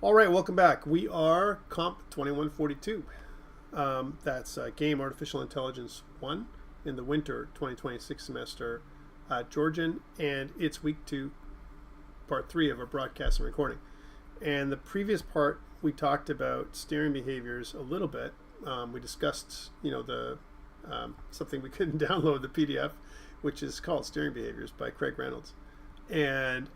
All right, welcome back. We are COMP2142. That's Game Artificial Intelligence 1 in the winter 2026 semester Georgian, and it's week 2, part 3 of our broadcast and recording. And the previous part, we talked about steering behaviors a little bit. We discussed, the something we couldn't download, the PDF, which is called Steering Behaviors by Craig Reynolds. And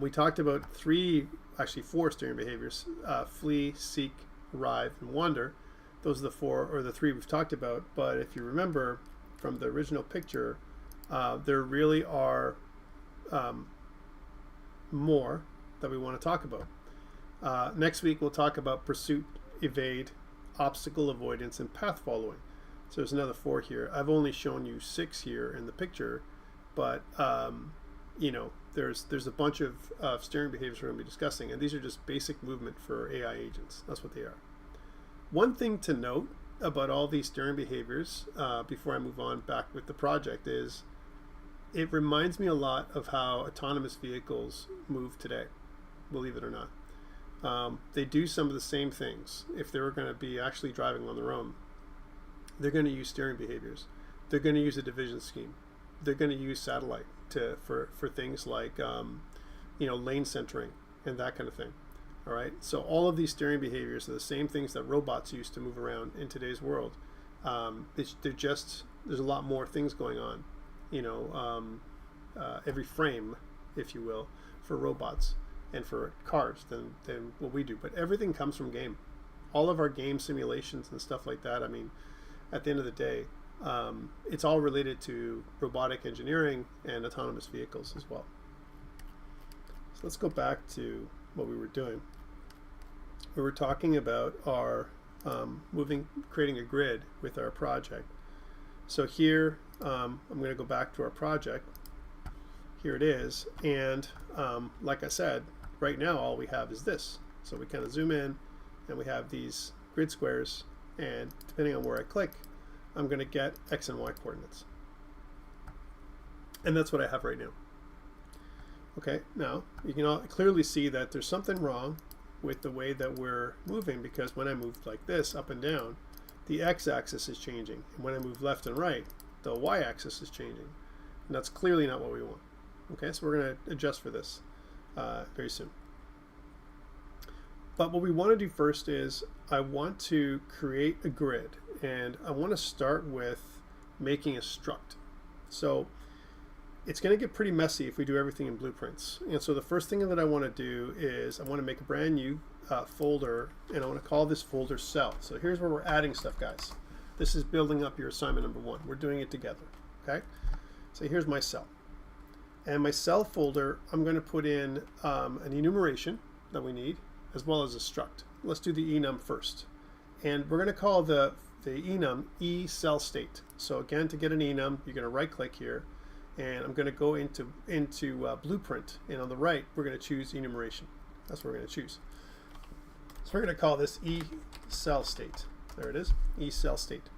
we talked about four steering behaviors: flee, seek, arrive, and wander. Those are the four, or the three we've talked about. But if you remember from the original picture, there really are more that we want to talk about. Next week we'll talk about pursuit, evade, obstacle avoidance, and path following. So there's another 4 here. I've only shown you 6 here in the picture, but there's a bunch of steering behaviors we're going to be discussing, and these are just basic movement for AI agents. That's what they are. One thing to note about all these steering behaviors, before I move on back with the project, is it reminds me a lot of how autonomous vehicles move today, believe it or not. They do some of the same things. If they were going to be actually driving on their own, they're going to use steering behaviors. They're going to use a division scheme. They're going to use satellite for things like lane centering and that kind of thing. All right, so all of these steering behaviors are the same things that robots use to move around in today's world. There's a lot more things going on, every frame, if you will, for robots and for cars than what we do. But everything comes from game. All of our game simulations and stuff like that, I mean, at the end of the day, it's all related to robotic engineering and autonomous vehicles as well. So let's go back to what we were doing. We were talking about our creating a grid with our project. So here, I'm going to go back to our project. Here it is, and like I said, right now all we have is this. So we kind of zoom in, and we have these grid squares, and depending on where I click, I'm going to get X and Y coordinates. And that's what I have right now. Okay, now you can all clearly see that there's something wrong with the way that we're moving, because when I move like this, up and down, the X-axis is changing. And when I move left and right, the Y-axis is changing. And that's clearly not what we want. Okay, so we're going to adjust for this very soon. But what we want to do first is I want to create a grid, and I want to start with making a struct. So it's going to get pretty messy if we do everything in blueprints. And so the first thing that I want to do is I want to make a brand new folder, and I want to call this folder cell. So here's where we're adding stuff, guys. This is building up your assignment number 1. We're doing it together. Okay, so here's my cell. And my cell folder, I'm going to put in an enumeration that we need, as well as a struct. Let's do the enum first. And we're going to call the enum cell state. So again, to get an enum, you're going to right click here, and I'm going to go into blueprint, and on the right we're going to choose enumeration. That's what we're going to choose. So we're going to call this cell state. There it is, cell state.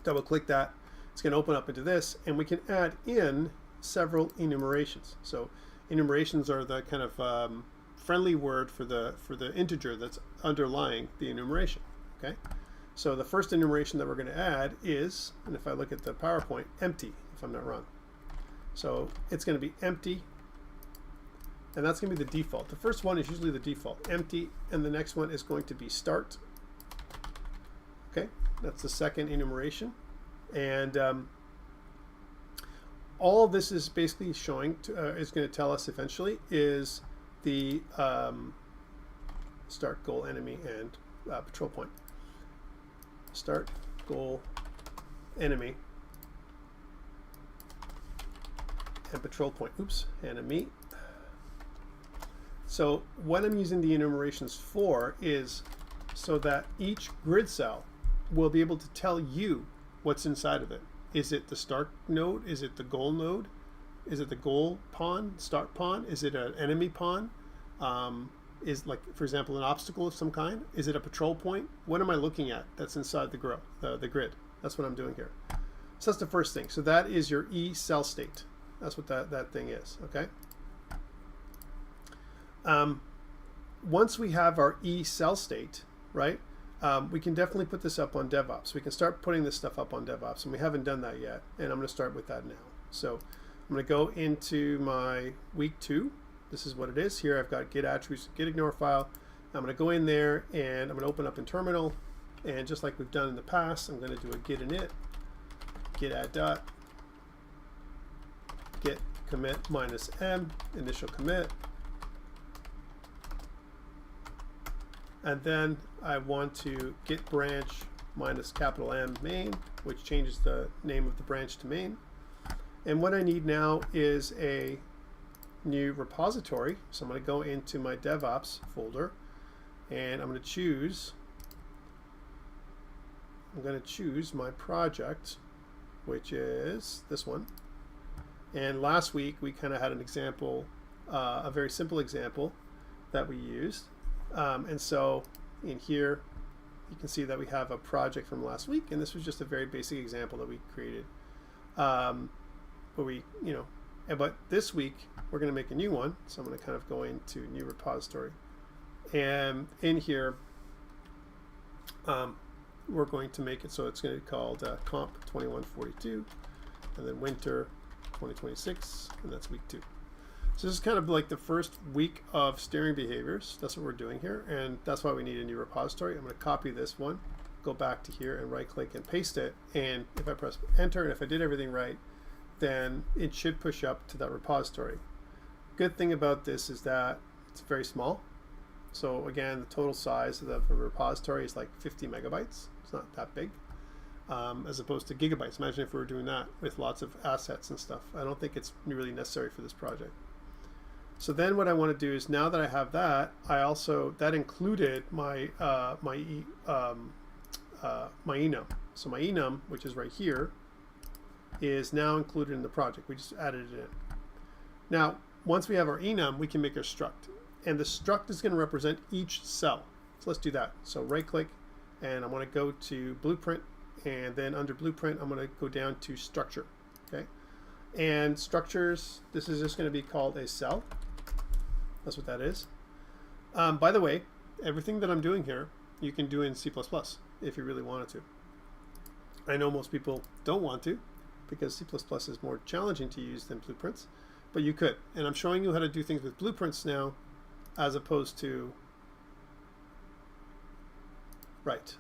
Double click that. It's going to open up into this, and we can add in several enumerations. So enumerations are the kind of friendly word for the integer that's underlying the enumeration. Okay, so the first enumeration that we're going to add is, and if I look at the PowerPoint, empty, if I'm not wrong. So it's going to be empty, and that's going to be the default. The first one is usually the default, empty, and the next one is going to be start. Okay, that's the second enumeration, and all of this is basically showing is going to tell us eventually is the start, goal, enemy, and patrol point. Start, goal, enemy, and patrol point. Oops, enemy. So what I'm using the enumerations for is so that each grid cell will be able to tell you what's inside of it. Is it the start node? Is it the goal node? Is it the goal pawn, start pawn? Is it an enemy pawn? Is, like, for example, an obstacle of some kind? Is it a patrol point? What am I looking at that's inside the grid? That's what I'm doing here. So that's the first thing. So that is your cell state. That's what that thing is, okay? once we have our cell state, right, we can definitely put this up on DevOps. We can start putting this stuff up on DevOps, and we haven't done that yet, and I'm going to start with that now. So I'm going to go into my week 2. This is what it is. Here I've got git attributes, git ignore file. I'm going to go in there, and I'm going to open up in terminal, and just like we've done in the past, I'm going to do a git init, git add dot, git commit -m, initial commit, and then I want to git branch -M main, which changes the name of the branch to main. And what I need now is a new repository. So I'm going to go into my DevOps folder, and I'm going to choose my project, which is this one. And last week we kind of had an example, a very simple example that we used. And so in here you can see that we have a project from last week, and this was just a very basic example that we created. But this week we're going to make a new one. So I'm going to kind of go into new repository, and in here we're going to make it so it's going to be called COMP2142, and then winter 2026, and that's week 2. So this is kind of like the first week of steering behaviors. That's what we're doing here, and that's why we need a new repository. I'm going to copy this one, go back to here and right click and paste it, and if I press enter and if I did everything right, then it should push up to that repository. Good thing about this is that it's very small. So again, the total size of the repository is like 50 megabytes. It's not that big, as opposed to gigabytes. Imagine if we were doing that with lots of assets and stuff. I don't think it's really necessary for this project. So then what I want to do is, now that I have that, that included my my enum. So my enum, which is right here, is now included in the project. We just added it in. Now, once we have our enum, we can make our struct. And the struct is going to represent each cell. So let's do that. So right click, and I want to go to blueprint, and then under blueprint, I'm going to go down to structure. Okay. And structures, this is just going to be called a cell. That's what that is. By the way, everything that I'm doing here, you can do in C++ if you really wanted to. I know most people don't want to, because C++ is more challenging to use than blueprints, but you could. And I'm showing you how to do things with blueprints now, as opposed to what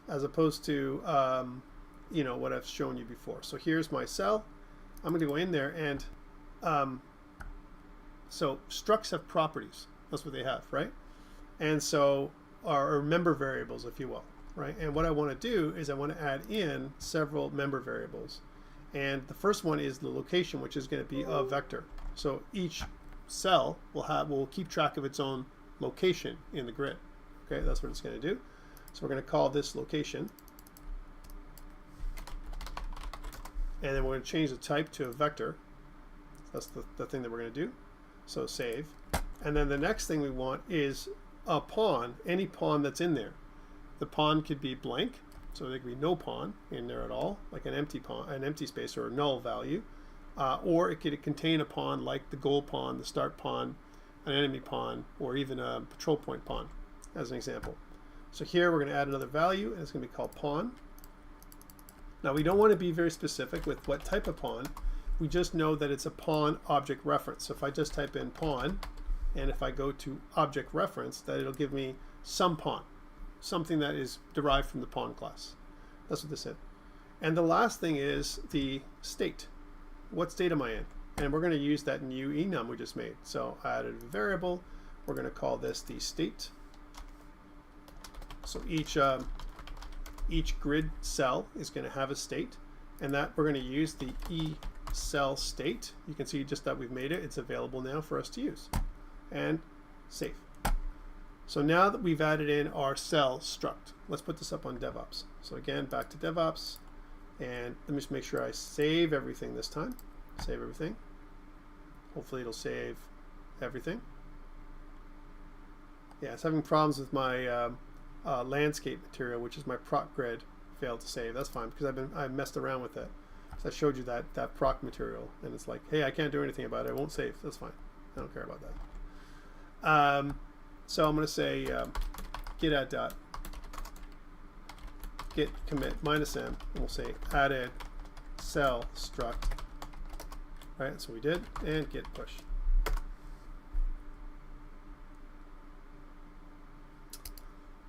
I've shown you before. So here's my cell. I'm going to go in there, and so structs have properties. That's what they have, right? And so are member variables, if you will, right? And what I want to do is I want to add in several member variables. And the first one is the location, which is going to be a vector. So each cell will keep track of its own location in the grid. Okay, that's what it's going to do. So we're going to call this location. And then we're going to change the type to a vector. That's the thing that we're going to do. So save. And then the next thing we want is a pawn, any pawn that's in there. The pawn could be blank, so there could be no pawn in there at all, like an empty pawn, an empty space or a null value. Or it could contain a pawn like the goal pawn, the start pawn, an enemy pawn, or even a patrol point pawn, as an example. So here we're going to add another value, and it's going to be called pawn. Now we don't want to be very specific with what type of pawn. We just know that it's a pawn object reference. So if I just type in pawn, and if I go to object reference, that it'll give me some pawn, something that is derived from the pawn class. That's what this is. And the last thing is the state. What state am I in? And we're going to use that new enum we just made. So I added a variable. We're going to call this the state. So each grid cell is going to have a state, and that we're going to use the cell state. You can see just that we've made it. It's available now for us to use. And save. So now that we've added in our cell struct, let's put this up on DevOps. So again, back to DevOps, and let me just make sure I save everything this time. Save everything. Hopefully it'll save everything. Yeah, it's having problems with my landscape material, which is my proc grid, failed to save. That's fine, because I messed around with it. So I showed you that proc material, and it's like, hey, I can't do anything about it. I won't save. That's fine. I don't care about that. So I'm going to say git add dot git commit -m, and we'll say added cell struct. Right, that's what we did, and git push.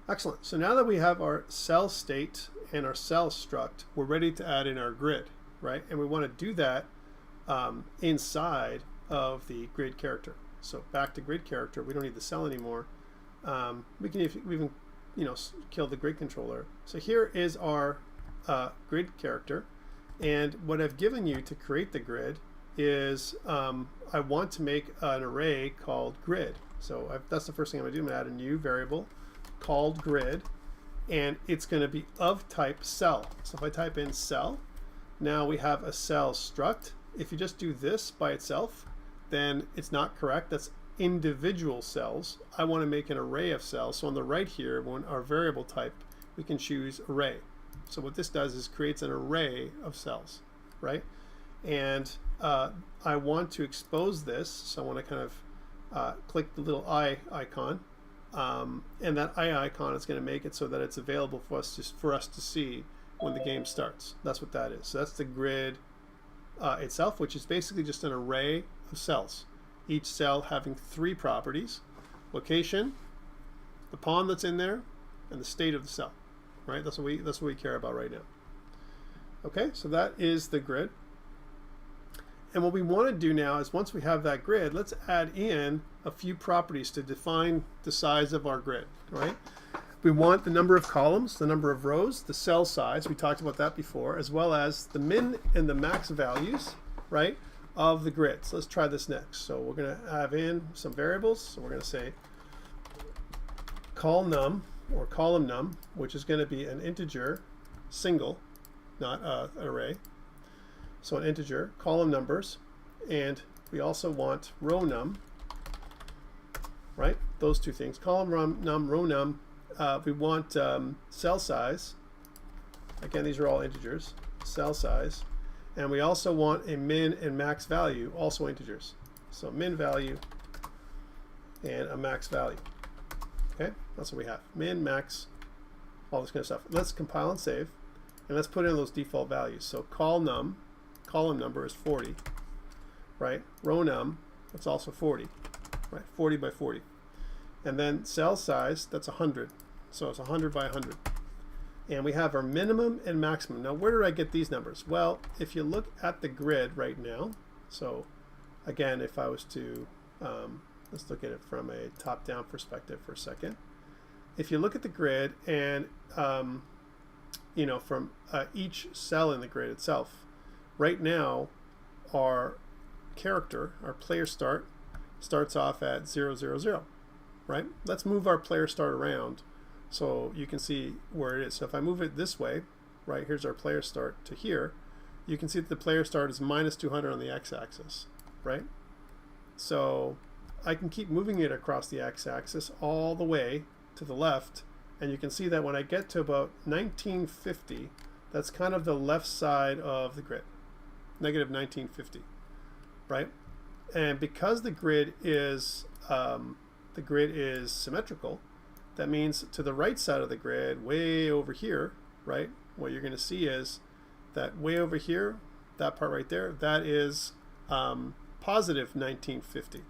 Excellent. So now that we have our cell state and our cell struct, we're ready to add in our grid, right? And we want to do that inside of the grid character. So back to grid character, we don't need the cell anymore. We can even, kill the grid controller. So here is our grid character, and what I've given you to create the grid is I want to make an array called grid. So that's the first thing I'm going to do. I'm going to add a new variable called grid, and it's going to be of type cell. So if I type in cell, now we have a cell struct. If you just do this by itself, then it's not correct. That's individual cells. I want to make an array of cells. So on the right here, when our variable type, we can choose array. So what this does is creates an array of cells, right? And I want to expose this, so I want to kind of click the little eye icon, and that eye icon is going to make it so that it's available for us to see when the game starts. That's what that is. So that's the grid itself, which is basically just an array of cells, each cell having 3 properties: location, the pawn that's in there, and the state of the cell. Right? That's what we care about right now. Okay, so that is the grid. And what we want to do now is, once we have that grid, let's add in a few properties to define the size of our grid, right? We want the number of columns, the number of rows, the cell size, we talked about that before, as well as the min and the max values, right, of the grid. So let's try this next. So we're going to have in some variables. So we're going to say call num, or column num, which is going to be an integer single, not an array. So an integer, column numbers, and we also want row num, right? Those two things, column num, row num. We want cell size. Again, these are all integers, cell size. And we also want a min and max value, also integers. So min value and a max value. Okay, that's what we have. Min, max, all this kind of stuff. Let's compile and save, and let's put in those default values. So call num, column number is 40, right? Row num, that's also 40, right? 40 by 40. And then cell size, that's 100. So it's 100 by 100. And we have our minimum and maximum. Now, where did I get these numbers? Well, if you look at the grid right now, so again, if I was to, let's look at it from a top-down perspective for a second. If you look at the grid and, from each cell in the grid itself, right now, our character, our player starts off at 0, 0, 0, right? Let's move our player start around so you can see where it is. So if I move it this way, right, here's our player start to here, you can see that the player start is -200 on the x-axis, right? So I can keep moving it across the x-axis all the way to the left, and you can see that when I get to about 1950, that's kind of the left side of the grid, negative 1950, right? And because the grid is symmetrical, that means to the right side of the grid, way over here, right, what you're going to see is that way over here, that part right there, that is positive 1950.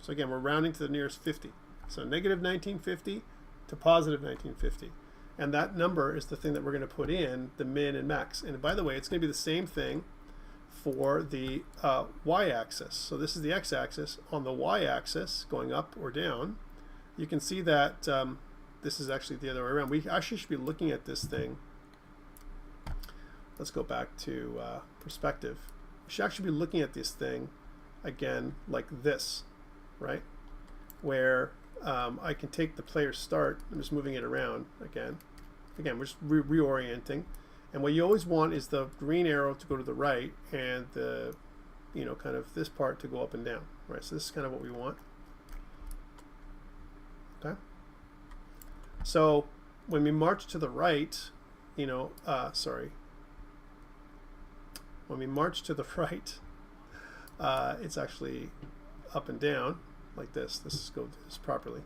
So again, we're rounding to the nearest 50. So negative 1950 to positive 1950. And that number is the thing that we're going to put in, the min and max. And by the way, it's going to be the same thing for the y-axis. So this is the x-axis. On the y-axis, going up or down, you can see that this is actually the other way around. We actually should be looking at this thing. Let's go back to perspective. We should actually be looking at this thing again like this, right? Where I can take the player start. I'm just moving it around again. Again, we're just reorienting. And what you always want is the green arrow to go to the right and the, kind of this part to go up and down, right? So this is kind of what we want. Okay. So when we march to the right, when we march to the right, it's actually up and down like this. Let's go do this properly.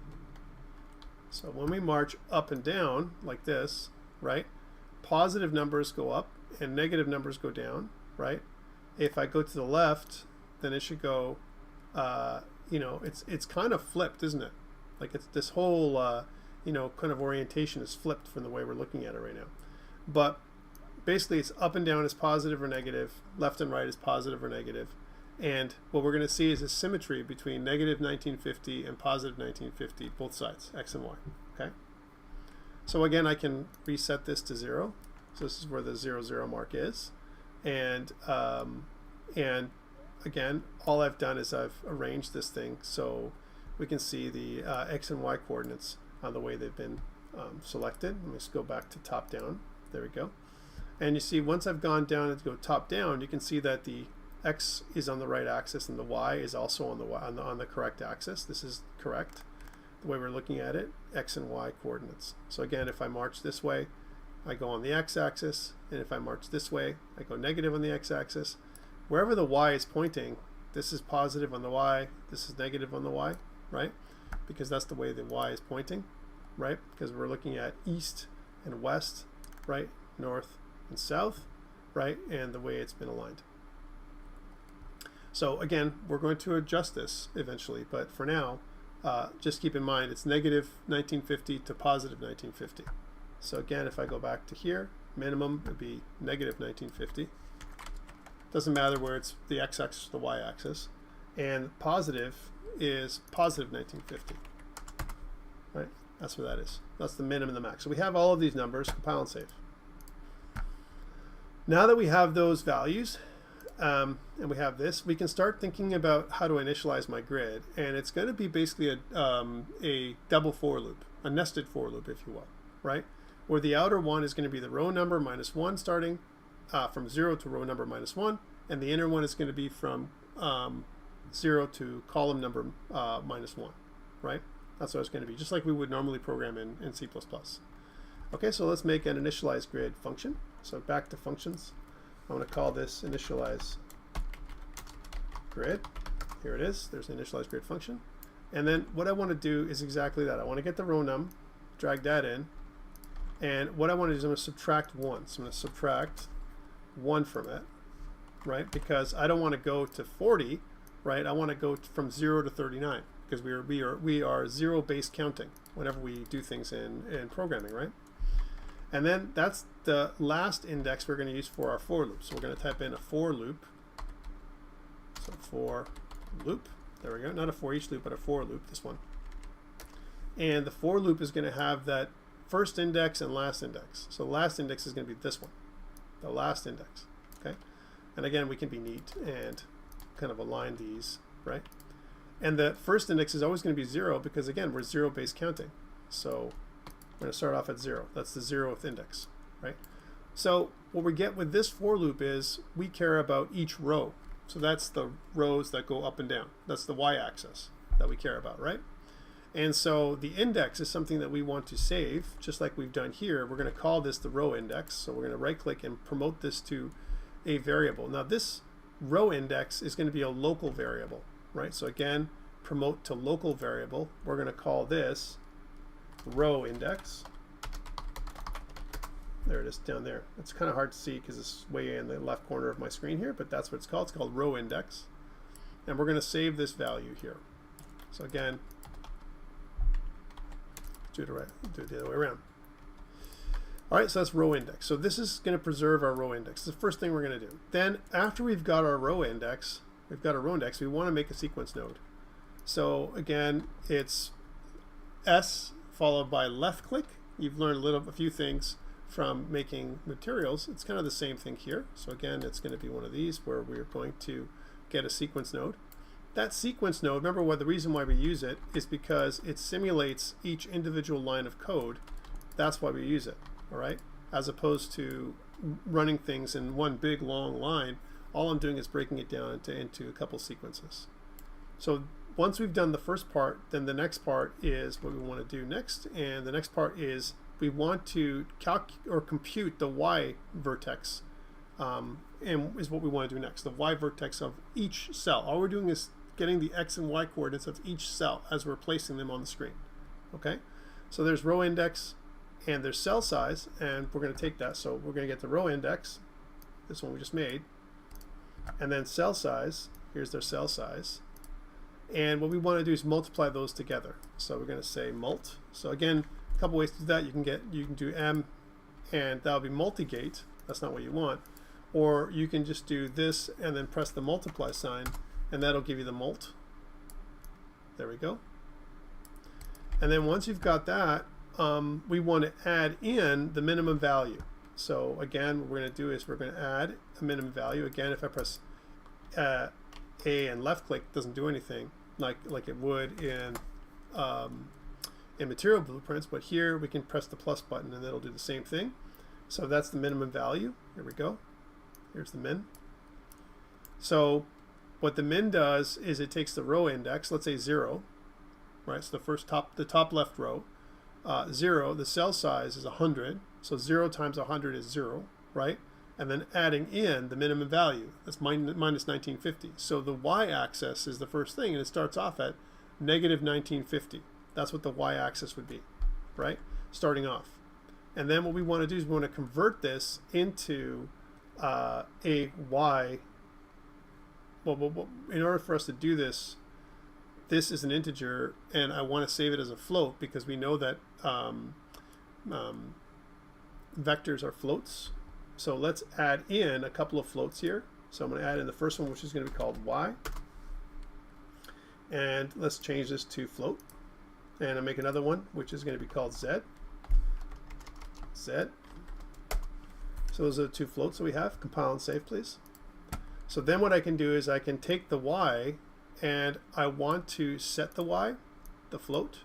So when we march up and down like this, right, positive numbers go up and negative numbers go down, right? If I go to the left, then it should go, you know, it's kind of flipped, isn't it? Like it's this whole, you know, kind of orientation is flipped from the way we're looking at it right now. But basically it's up and down is positive or negative, left and right is positive or negative. And what we're going to see is a symmetry between negative 1950 and positive 1950, both sides, x and y. Okay. So again, I can reset this to 0. So this is where the 0, 0 mark is. And again, all I've done is I've arranged this thing so we can see the x and y coordinates on the way they've been selected. Let me just go back to top down. There we go. And you see, once I've gone down and go top down, you can see that the x is on the right axis and the y is also on the correct axis. This is correct, the way we're looking at it, x and y coordinates. So again, if I march this way, I go on the x-axis, and if I march this way, I go negative on the x-axis. Wherever the y is pointing, this is positive on the y, this is negative on the y, right? Because that's the way the y is pointing, right? Because we're looking at east and west, right? North and south, right? And the way it's been aligned. So again, we're going to adjust this eventually, but for now, just keep in mind it's negative 1950 to positive 1950. So again, if I go back to here, minimum would be negative 1950. Doesn't matter where it's the x-axis or the y-axis. And positive is positive 1950. Right? That's what that is. That's the minimum and the max. So we have all of these numbers, compile and save. Now that we have those values, and we have this, we can start thinking about how to initialize my grid. And it's going to be basically a double for loop, a nested for loop, if you will, right? Where the outer one is going to be the row number minus 1 starting from 0 to row number minus 1, and the inner one is going to be from 0 to column number minus 1, right? That's what it's going to be, just like we would normally program in C++. Okay, so let's make an initialize grid function. So back to functions. I want to call this initialize grid. Here it is. There's an initialize grid function. And then what I want to do is exactly that. I want to get the row num, drag that in. And what I want to do is I'm going to subtract 1. So I'm going to subtract 1 from it, right? Because I don't want to go to 40, right? I want to go from 0 to 39 because we are zero-based counting whenever we do things in programming, right? And then that's the last index we're going to use for our for loop. So we're going to type in a for loop. So for loop, there we go. Not a for each loop, but a for loop, this one. And the for loop is going to have that first index and last index. So the last index is going to be this one, the last index, okay? And again, we can be neat and kind of align these, right? And the first index is always going to be 0 because, again, we're zero-based counting. So we're going to start off at 0. That's the 0th index, right? So what we get with this for loop is we care about each row. So that's the rows that go up and down. That's the y-axis that we care about, right? And so the index is something that we want to save, just like we've done here. We're going to call this the row index. So we're going to right-click and promote this to a variable. Now this row index is going to be a local variable, right? So again, promote to local variable. We're going to call this row index. There it is down there. It's kind of hard to see because it's way in the left corner of my screen here, but that's what it's called. It's called row index. And we're going to save this value here. So again, do it the other way around. All right, so that's row index. So this is going to preserve our row index. It's the first thing we're going to do. Then after we've got our row index, we want to make a sequence node. So again, it's S followed by left click. You've learned a few things from making materials. It's kind of the same thing here. So again, it's going to be one of these where we're going to get a sequence node. That sequence node, remember what the reason why we use it is because it simulates each individual line of code. That's why we use it, all right? As opposed to running things in one big long line, all I'm doing is breaking it down into a couple sequences. So once we've done the first part, then the next part is what we want to do next, and the next part is we want to compute the y vertex, and is what we want to do next, the y vertex of each cell. All we're doing is getting the x and y coordinates of each cell as we're placing them on the screen. Okay, So there's row index and there's cell size, and we're going to take that. So we're going to get the row index, this one we just made, and then cell size. Here's their cell size. And what we want to do is multiply those together. So we're going to say mult. So again, a couple ways to do that. You can do M, and that'll be multigate. That's not what you want. Or you can just do this and then press the multiply sign, and that'll give you the mult. There we go. And then once you've got that, we want to add in the minimum value. So again, what we're going to do is we're going to add a minimum value. Again, if I press A and left click, it doesn't do anything like it would in material blueprints, but here we can press the plus button and it'll do the same thing. So that's the minimum value. Here we go. Here's the min. So what the min does is it takes the row index, let's say 0, right? So the top left row, 0. The cell size is 100, so 0 times 100 is 0, right? And then adding in the minimum value, that's minus 1950. So the y-axis is the first thing, and it starts off at negative 1950. That's what the y-axis would be, right? Starting off. And then what we want to do is we want to convert this into a y. Well, in order for us to do this, this is an integer, and I want to save it as a float because we know that vectors are floats. So let's add in a couple of floats here. So I'm going to add in the first one, which is going to be called y. And let's change this to float. And I'll make another one, which is going to be called z. Z. So those are the two floats that we have. Compile and save, please. So then what I can do is I can take the y, and I want to set the y, the float,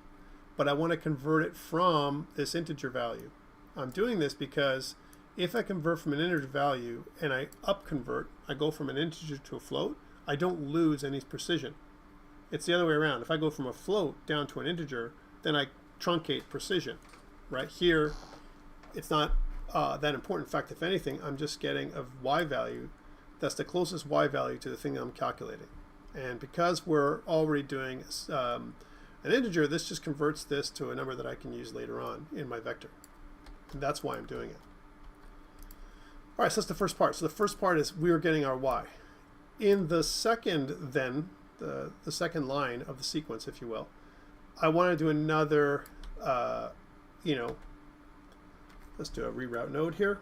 but I want to convert it from this integer value. I'm doing this because if I convert from an integer value and I upconvert, I go from an integer to a float, I don't lose any precision. It's the other way around. If I go from a float down to an integer, then I truncate precision. Right here, it's not that important. In fact, if anything, I'm just getting a y value that's the closest y value to the thing that I'm calculating. And because we're already doing an integer, this just converts this to a number that I can use later on in my vector. And that's why I'm doing it. All right, so that's the first part. So the first part is we're getting our y. In the second, then, the second line of the sequence, if you will, I want to do another, let's do a reroute node here.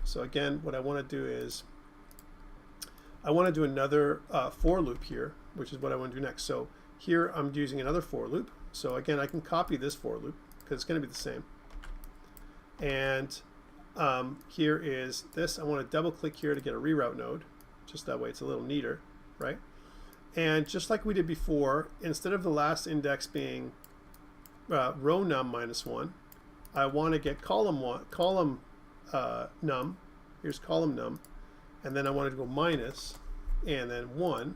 So again, what I want to do is I want to do another for loop here, which is what I want to do next. So here I'm using another for loop. So again, I can copy this for loop because it's going to be the same. And here is this. I want to double click here to get a reroute node. Just that way it's a little neater, right? And just like we did before, instead of the last index being row num -1, I want to get column num. Here's column num. And then I want to go minus, and then 1.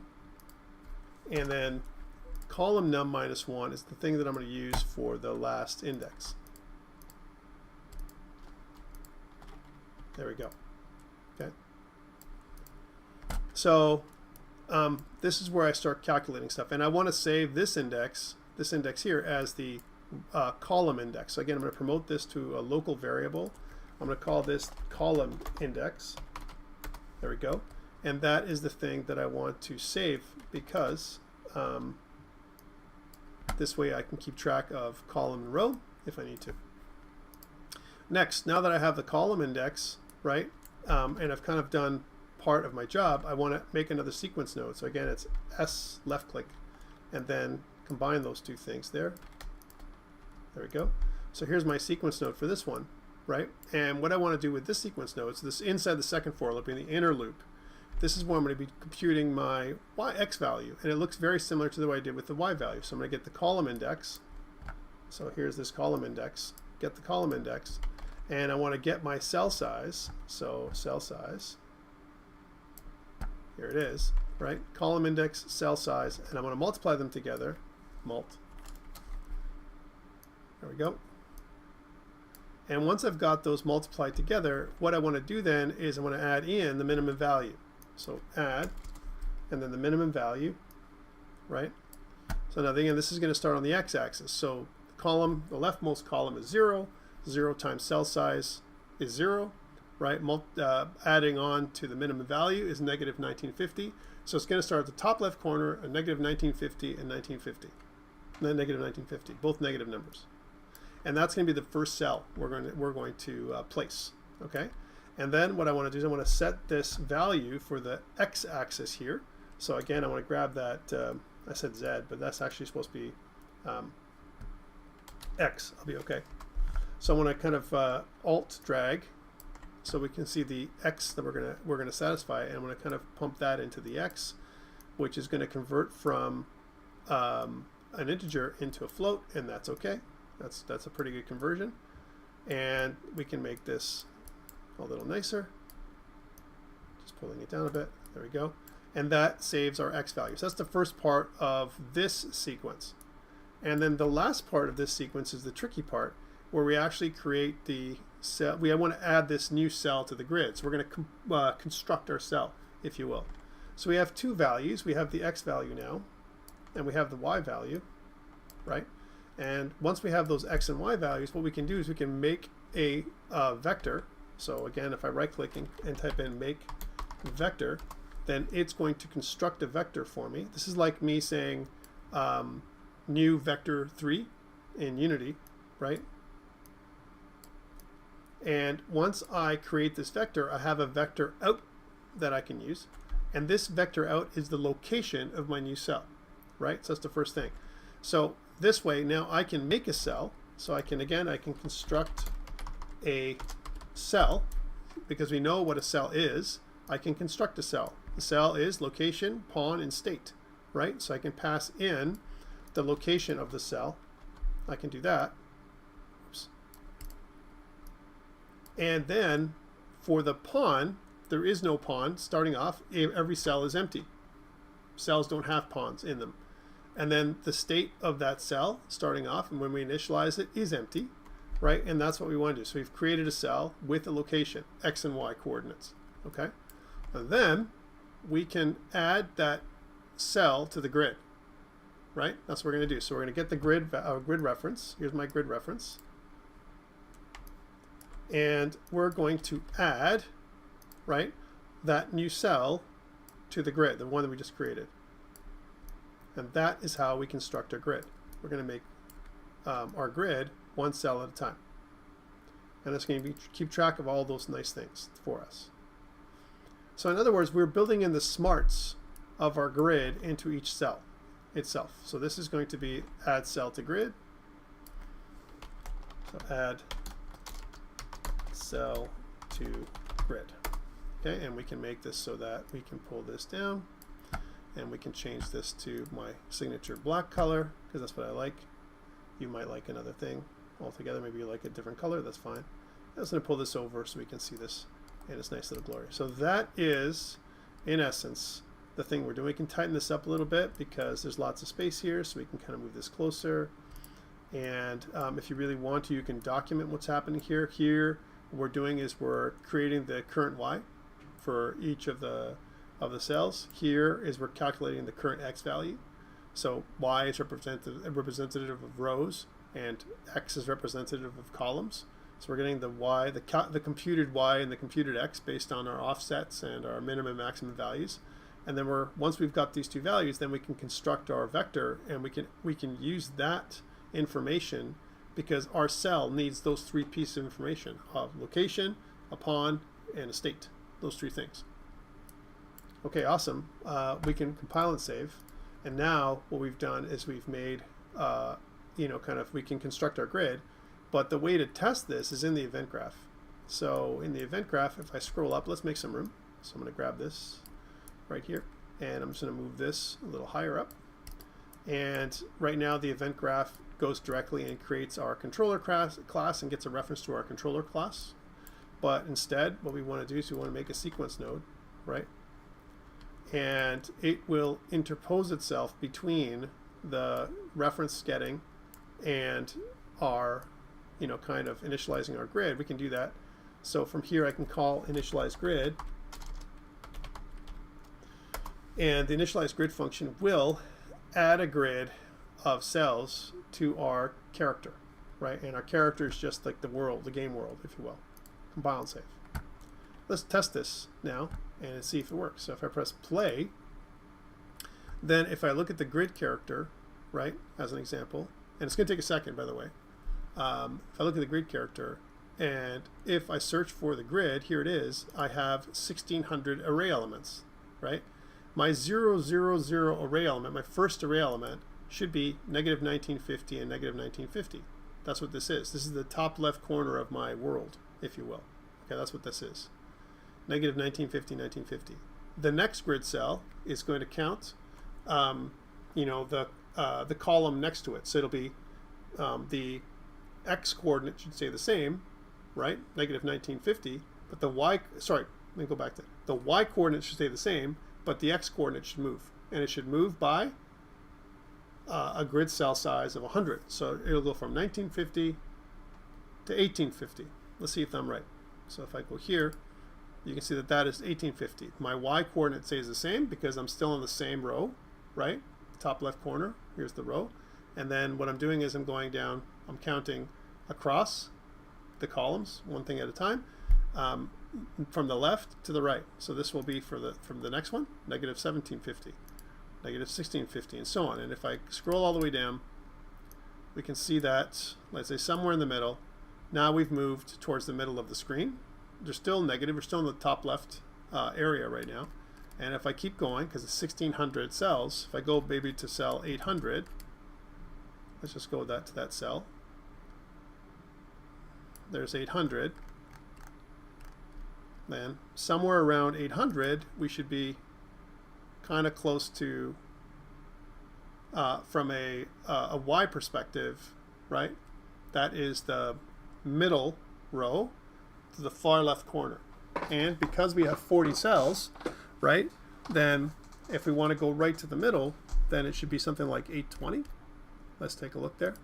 And then column num -1 is the thing that I'm going to use for the last index. There we go. Okay. So this is where I start calculating stuff, and I want to save this index here as the column index. So again, I'm going to promote this to a local variable. I'm going to call this column index. There we go. And that is the thing that I want to save because this way I can keep track of column and row if I need to. Next, now that I have the column index, right, and I've kind of done part of my job, I want to make another sequence node. So again, it's S left click and then combine those two things there. There we go. So here's my sequence node for this one. Right? And what I want to do with this sequence node, so this inside the second for loop, in the inner loop, this is where I'm going to be computing my x value. And it looks very similar to the way I did with the y value. So I'm going to get the column index. So here's this column index. Get the column index. And I want to get my cell size. So cell size. Here it is. Right? Column index, cell size. And I want to multiply them together. Mult. There we go. And once I've got those multiplied together, what I want to do then is I want to add in the minimum value. So add, and then the minimum value, right? So now again, this is going to start on the x-axis. So column, the leftmost column is 0. 0 times cell size is 0, right? Adding on to the minimum value is negative 1950. So it's going to start at the top left corner, a negative 1950 and 1950. Negative 1950, both negative numbers. And that's going to be the first cell we're going to place, okay? And then what I want to do is I want to set this value for the x-axis here. So again, I want to grab that, I said Z, but that's actually supposed to be X. I'll be okay. So I want to kind of alt drag so we can see the X that we're gonna satisfy, and I'm going to kind of pump that into the X, which is going to convert from an integer into a float, and that's okay. That's a pretty good conversion, and we can make this a little nicer. Just pulling it down a bit. There we go. And that saves our X values. That's the first part of this sequence. And then the last part of this sequence is the tricky part, where we actually create the cell. We want to add this new cell to the grid. So we're going to construct our cell, if you will. So we have two values. We have the X value now, and we have the Y value, right? And once we have those X and Y values, what we can do is we can make a vector. So again, if I right-click and type in make vector, then it's going to construct a vector for me. This is like me saying new vector 3 in Unity, right? And once I create this vector, I have a vector out that I can use. And this vector out is the location of my new cell, right? So that's the first thing. So this way, now I can make a cell. So I can construct a cell, because we know what a cell is. I can construct a cell. The cell is location, pawn, and state, right? So I can pass in the location of the cell. I can do that. Oops. And then for the pawn, there is no pawn. Starting off, every cell is empty. Cells don't have pawns in them. And then the state of that cell, starting off, and when we initialize it, is empty, right? And that's what we want to do. So we've created a cell with a location, X and Y coordinates, okay? And then we can add that cell to the grid, right? That's what we're going to do. So we're going to get the grid reference. Here's my grid reference. And we're going to add, right, that new cell to the grid, the one that we just created. And that is how we construct our grid. We're going to make our grid one cell at a time. And it's going to keep track of all those nice things for us. So in other words, we're building in the smarts of our grid into each cell itself. So this is going to be add cell to grid. So add cell to grid. Okay, and we can make this so that we can pull this down, and we can change this to my signature black color, because that's what I like. You might like another thing altogether. Maybe you like a different color. That's fine. I'm just going to pull this over so we can see this in its nice little glory. So that is, in essence, the thing we're doing. We can tighten this up a little bit because there's lots of space here, so we can kind of move this closer. And if you really want to, you can document what's happening here. Here, what we're doing is we're creating the current Y for each of the cells. Here is we're calculating the current X value. So Y is representative of rows, and X is representative of columns. So we're getting the Y, the computed Y and the computed X based on our offsets and our minimum and maximum values. And then once we've got these two values, then we can construct our vector, and we can use that information, because our cell needs those three pieces of information: of location, a pawn, and a state. Those three things. Okay, awesome. We can compile and save. And now what we've done is we've made, we can construct our grid. But the way to test this is in the event graph. So in the event graph, if I scroll up, let's make some room. So I'm going to grab this right here, and I'm just going to move this a little higher up. And right now the event graph goes directly and creates our controller class and gets a reference to our controller class. But instead, what we want to do is we want to make a sequence node, right? And it will interpose itself between the reference getting and our, kind of initializing our grid. We can do that. So from here, I can call initialize grid. And the initialize grid function will add a grid of cells to our character, right? And our character is just like the world, the game world, if you will. Compile and save. Let's test this now and see if it works. So if I press play, then if I look at the grid character, right, as an example, and it's going to take a second, by the way. If I look at the grid character, and if I search for the grid, here it is, I have 1600 array elements, right? My 0, 0, 0 array element, my first array element, should be negative 1950 and negative 1950. That's what this is. This is the top left corner of my world, if you will. Okay, that's what this is. Negative 1950, 1950. The next grid cell is going to count, you know, the column next to it. So it'll be the x coordinate should stay the same, right? Negative 1950, but the y, sorry, let me go back to it. The y coordinate should stay the same, but the x coordinate should move. And it should move by a grid cell size of 100. So it'll go from 1950 to 1850. Let's see if I'm right. So if I go here, you can see that that is 1850. My y coordinate stays the same because I'm still in the same row, right? Top left corner, here's the row. And then what I'm doing is I'm going down, I'm counting across the columns, one thing at a time, from the left to the right. So this will be for from the next one, negative 1750, negative 1650, and so on. And if I scroll all the way down, we can see that, let's say somewhere in the middle, now we've moved towards the middle of the screen. They're still negative, we're still in the top left area right now. And if I keep going, because it's 1600 cells, if I go maybe to cell 800, let's just go to that cell. There's 800. Then somewhere around 800, we should be kind of close to, from a Y perspective, right? That is the middle row to the far left corner. And because we have 40 cells, right, then if we want to go right to the middle, then it should be something like 820. Let's take a look there.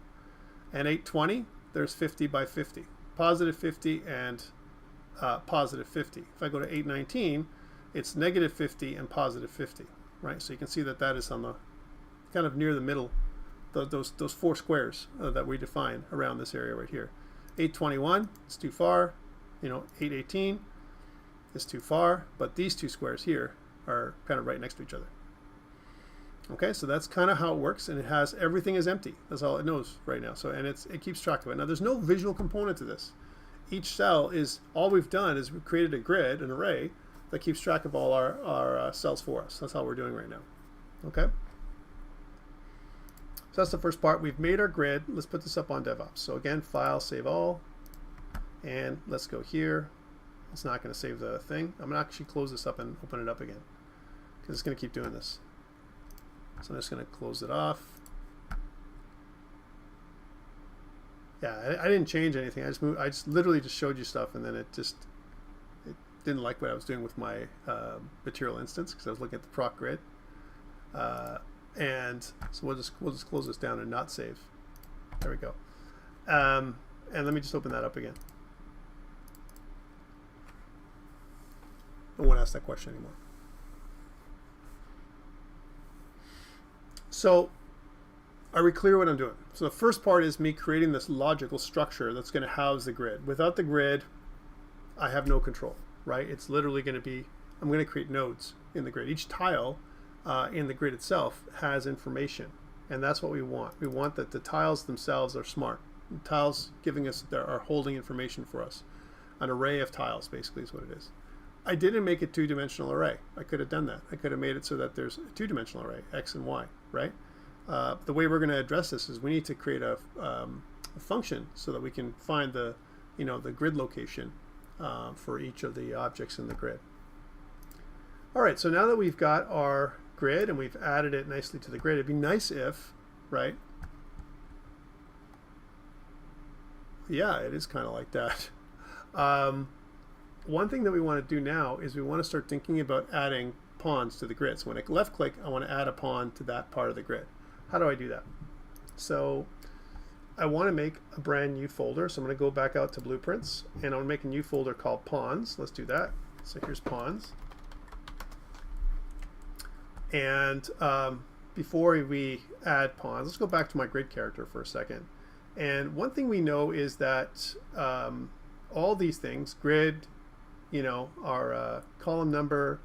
And 820, there's 50 by 50. Positive 50 and positive 50. If I go to 819, it's negative 50 and positive 50, right? So you can see that that is on the kind of near the middle, those four squares that we define around this area right here. 821, it's too far. You know, 818 is too far, but these two squares here are kind of right next to each other. Okay, so that's kind of how it works, and it has everything is empty. That's all it knows right now. So, and it keeps track of it. Now, there's no visual component to this. Each cell is, all we've done is we've created a grid, an array, that keeps track of all our cells for us. That's how we're doing right now. Okay? So that's the first part. We've made our grid. Let's put this up on DevOps. So again, File, Save All, and let's go here. It's not going to save the thing. I'm going to actually close this up and open it up again because it's going to keep doing this. So I'm just going to close it off. Yeah, I didn't change anything. I just literally just showed you stuff, and then it didn't like what I was doing with my material instance because I was looking at the proc grid. And so we'll just close this down and not save. There we go. And let me just open that up again. I won't ask that question anymore. So are we clear what I'm doing? So the first part is me creating this logical structure that's going to house the grid. Without the grid, I have no control, right? It's literally going to be, I'm going to create nodes in the grid. Each tile in the grid itself has information, and that's what we want. We want that the tiles themselves are smart. The tiles giving us, are holding information for us. An array of tiles basically is what it is. I didn't make a two-dimensional array. I could have done that. I could have made it so that there's a two-dimensional array, X and Y, right? The way we're going to address this is we need to create a function so that we can find the, the grid location for each of the objects in the grid. All right, so now that we've got our grid and we've added it nicely to the grid, it'd be nice if, right? Yeah, it is kind of like that. One thing that we want to do now is we want to start thinking about adding pawns to the grid. So when I left click, I want to add a pawn to that part of the grid. How do I do that? So I want to make a brand new folder. So I'm going to go back out to Blueprints, and I want to make a new folder called Pawns. Let's do that. So here's Pawns. And before we add pawns, let's go back to my grid character for a second. And one thing we know is that all these things, grid, our column number,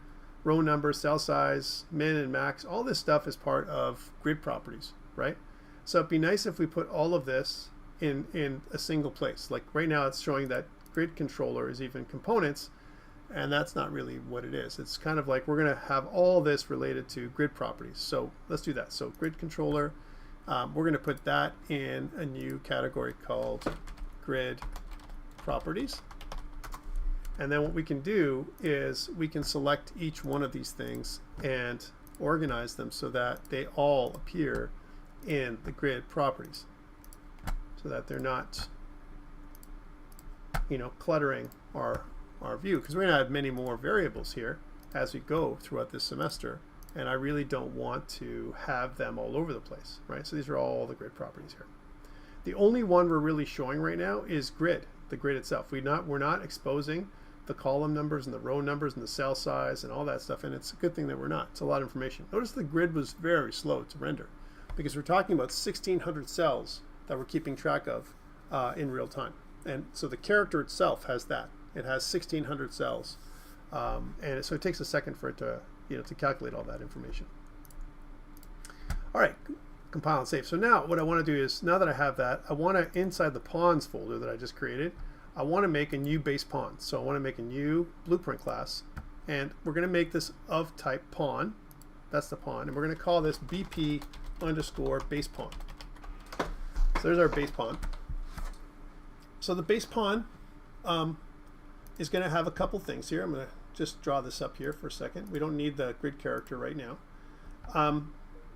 row number, cell size, min and max, all this stuff is part of grid properties, right? So it'd be nice if we put all of this in a single place. Like right now it's showing that grid controller is even components, and that's not really what it is. It's kind of like we're going to have all this related to grid properties. So let's do that. So grid controller, we're going to put that in a new category called grid properties. And then what we can do is we can select each one of these things and organize them so that they all appear in the grid properties, so that they're not cluttering our view, because we're going to have many more variables here as we go throughout this semester, and I really don't want to have them all over the place, right? So these are all the grid properties here. The only one we're really showing right now is grid, the grid itself. We're not exposing the column numbers and the row numbers and the cell size and all that stuff, and it's a good thing that we're not. It's a lot of information. Notice the grid was very slow to render because we're talking about 1,600 cells that we're keeping track of in real time. And so the character itself has that. It has 1,600 cells, and so it takes a second for it to to calculate all that information. All right, compile and save. So now what I want to do is, now that I have that, I want to, inside the pawns folder that I just created, I want to make a new base pawn. So I want to make a new blueprint class, and we're going to make this of type pawn. That's the pawn, and we're going to call this BP underscore base pawn. So there's our base pawn. So the base pawn is going to have a couple things here. I'm going to just draw this up here for a second. We don't need the grid character right now.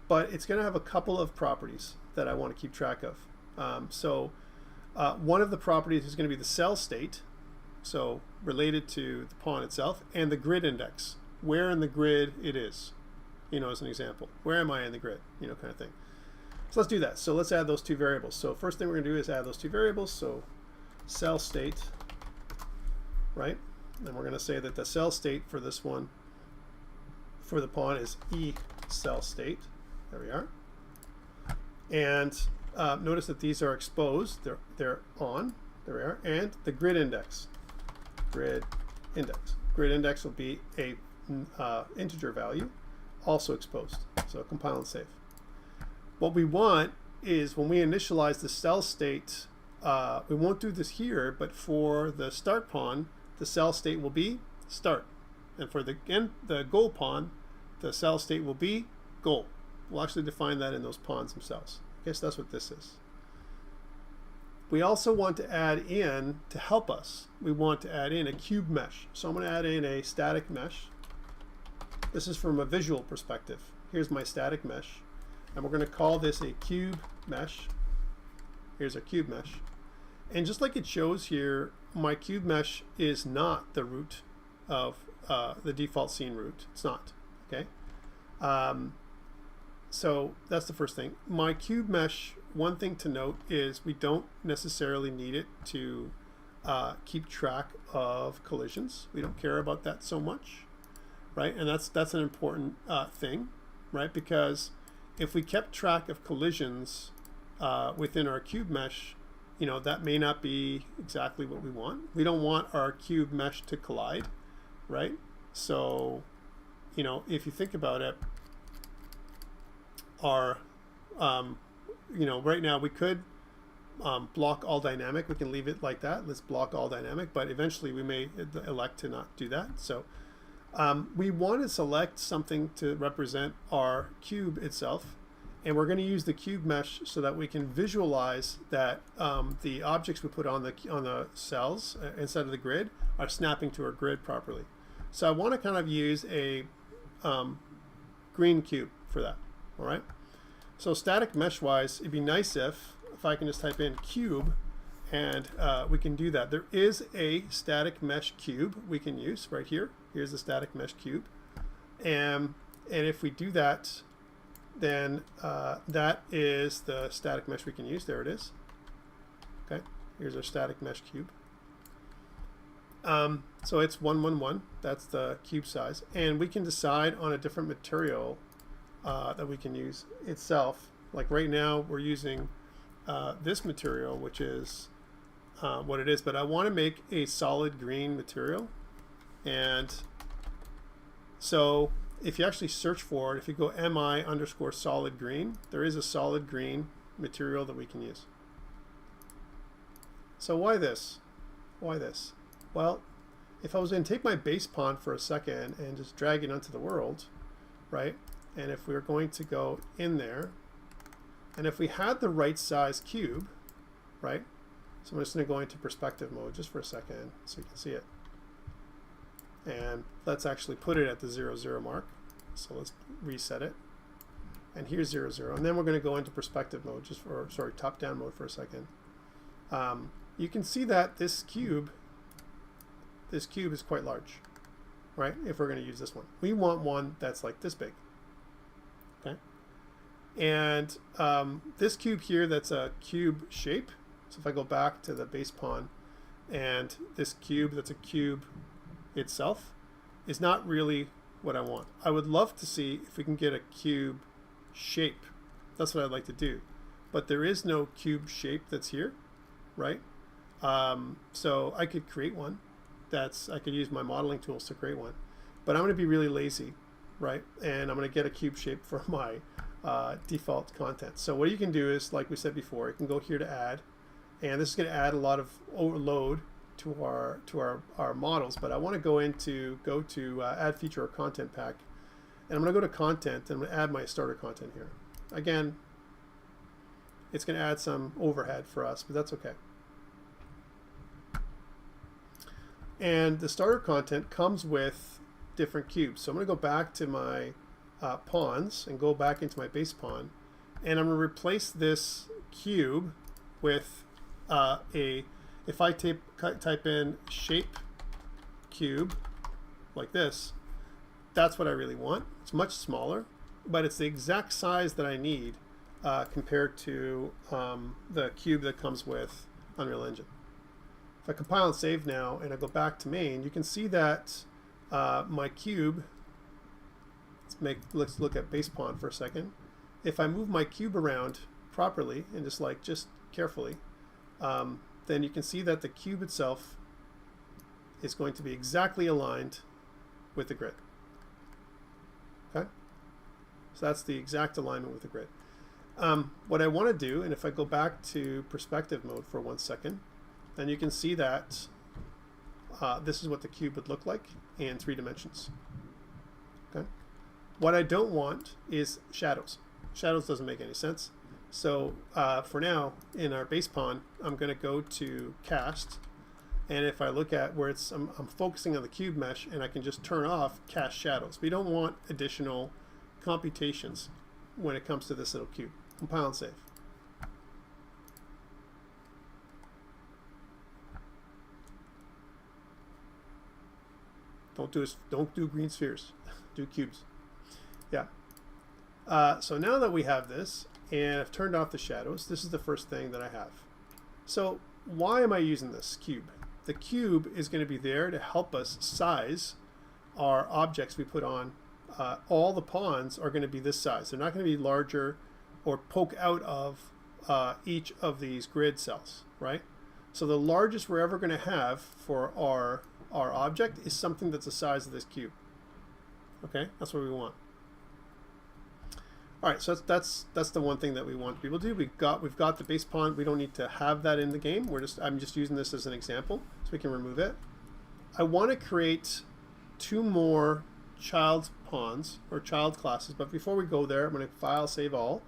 But it's going to have a couple of properties that I want to keep track of. One of the properties is going to be the cell state, so related to the pawn itself, and the grid index, where in the grid it is, as an example. Where am I in the grid, kind of thing. So let's do that. So let's add those two variables. So first thing we're going to do is add those two variables. So cell state, right? And we're going to say that the cell state for this one, for the pawn, is E cell state. There we are. And notice that these are exposed. They're on. There we are. And the grid index. Grid index. Grid index will be a integer value, also exposed. So compile and save. What we want is, when we initialize the cell state, we won't do this here, but for the start pawn, the cell state will be start. And for the goal pawn, the cell state will be goal. We'll actually define that in those pawns themselves. Okay, so that's what this is. We also want to add in, to help us, we want to add in a cube mesh. So I'm going to add in a static mesh. This is from a visual perspective. Here's my static mesh. And we're going to call this a cube mesh. Here's our cube mesh. And just like it shows here, my cube mesh is not the root of the default scene root. It's not. Okay. So that's the first thing. My cube mesh, one thing to note is we don't necessarily need it to keep track of collisions. We don't care about that so much, right? And that's an important thing, right? Because if we kept track of collisions within our cube mesh, that may not be exactly what we want. We don't want our cube mesh to collide, right? So, if you think about it, our, right now we could block all dynamic. We can leave it like that. Let's block all dynamic, but eventually we may elect to not do that. So we want to select something to represent our cube itself. And we're going to use the cube mesh so that we can visualize that the objects we put on the cells instead of the grid are snapping to our grid properly. So I want to kind of use a green cube for that. All right. So static mesh wise, it'd be nice if I can just type in cube, and we can do that. There is a static mesh cube we can use right here. Here's the static mesh cube, and if we do that, then that is the static mesh we can use. There it is. Okay, here's our static mesh cube. So it's 111. That's the cube size, and we can decide on a different material that we can use itself. Like right now we're using this material, which is what it is, but I want to make a solid green material. And so if you actually search for it, if you go mi_solid green, there is a solid green material that we can use. So why this? Why this? Well, if I was going to take my base pond for a second and just drag it onto the world, right? And if we were going to go in there, and if we had the right size cube, right? So I'm just going to go into perspective mode just for a second so you can see it. And let's actually put it at the 0, 0 mark. So let's reset it. And here's 0, 0. And then we're going to go into perspective mode, just for, sorry, top down mode for a second. You can see that this cube is quite large, right? If we're going to use this one. We want one that's like this big, okay? And this cube here, that's a cube shape. So if I go back to the base pawn, and this cube, that's a cube itself, is not really what I want. I would love to see if we can get a cube shape. That's what I'd like to do. But there is no cube shape that's here, right? So I could create one. I could use my modeling tools to create one. But I'm going to be really lazy, right? And I'm going to get a cube shape for my default content. So what you can do is, like we said before, you can go here to add, and this is going to add a lot of overload to our models. But I want to go to add feature or content pack, and I'm going to go to content, and I'm going to add my starter content here. Again, it's going to add some overhead for us, but that's okay. And the starter content comes with different cubes. So I'm going to go back to my pawns and go back into my base pawn, and I'm going to replace this cube with if I type in shape cube like this, that's what I really want. It's much smaller, but it's the exact size that I need compared to the cube that comes with Unreal Engine. If I compile and save now and I go back to main, you can see that my cube, let's look at base pawn for a second. If I move my cube around properly and just carefully, then you can see that the cube itself is going to be exactly aligned with the grid. Okay? So that's the exact alignment with the grid. What I want to do, and if I go back to perspective mode for 1 second, then you can see that this is what the cube would look like in 3 dimensions. Okay? What I don't want is shadows. Shadows doesn't make any sense. So for now, in our base pawn, I'm going to go to cast, and if I look at where I'm focusing on the cube mesh, and I can just turn off cast shadows. We don't want additional computations when it comes to this little cube. Compile and save. Don't do green spheres. Do cubes. Yeah. So now that we have this, and I've turned off the shadows, this is the first thing that I have. So why am I using this cube? The cube is going to be there to help us size our objects we put on. All the pawns are going to be this size. They're not going to be larger or poke out of each of these grid cells, right? So the largest we're ever going to have for our object is something that's the size of this cube. Okay, that's what we want. All right, so that's the one thing that we want people to do. We've got the base pawn. We don't need to have that in the game. I'm just using this as an example, so we can remove it. I want to create 2 more child pawns or child classes, but before we go there, I'm going to file, save all.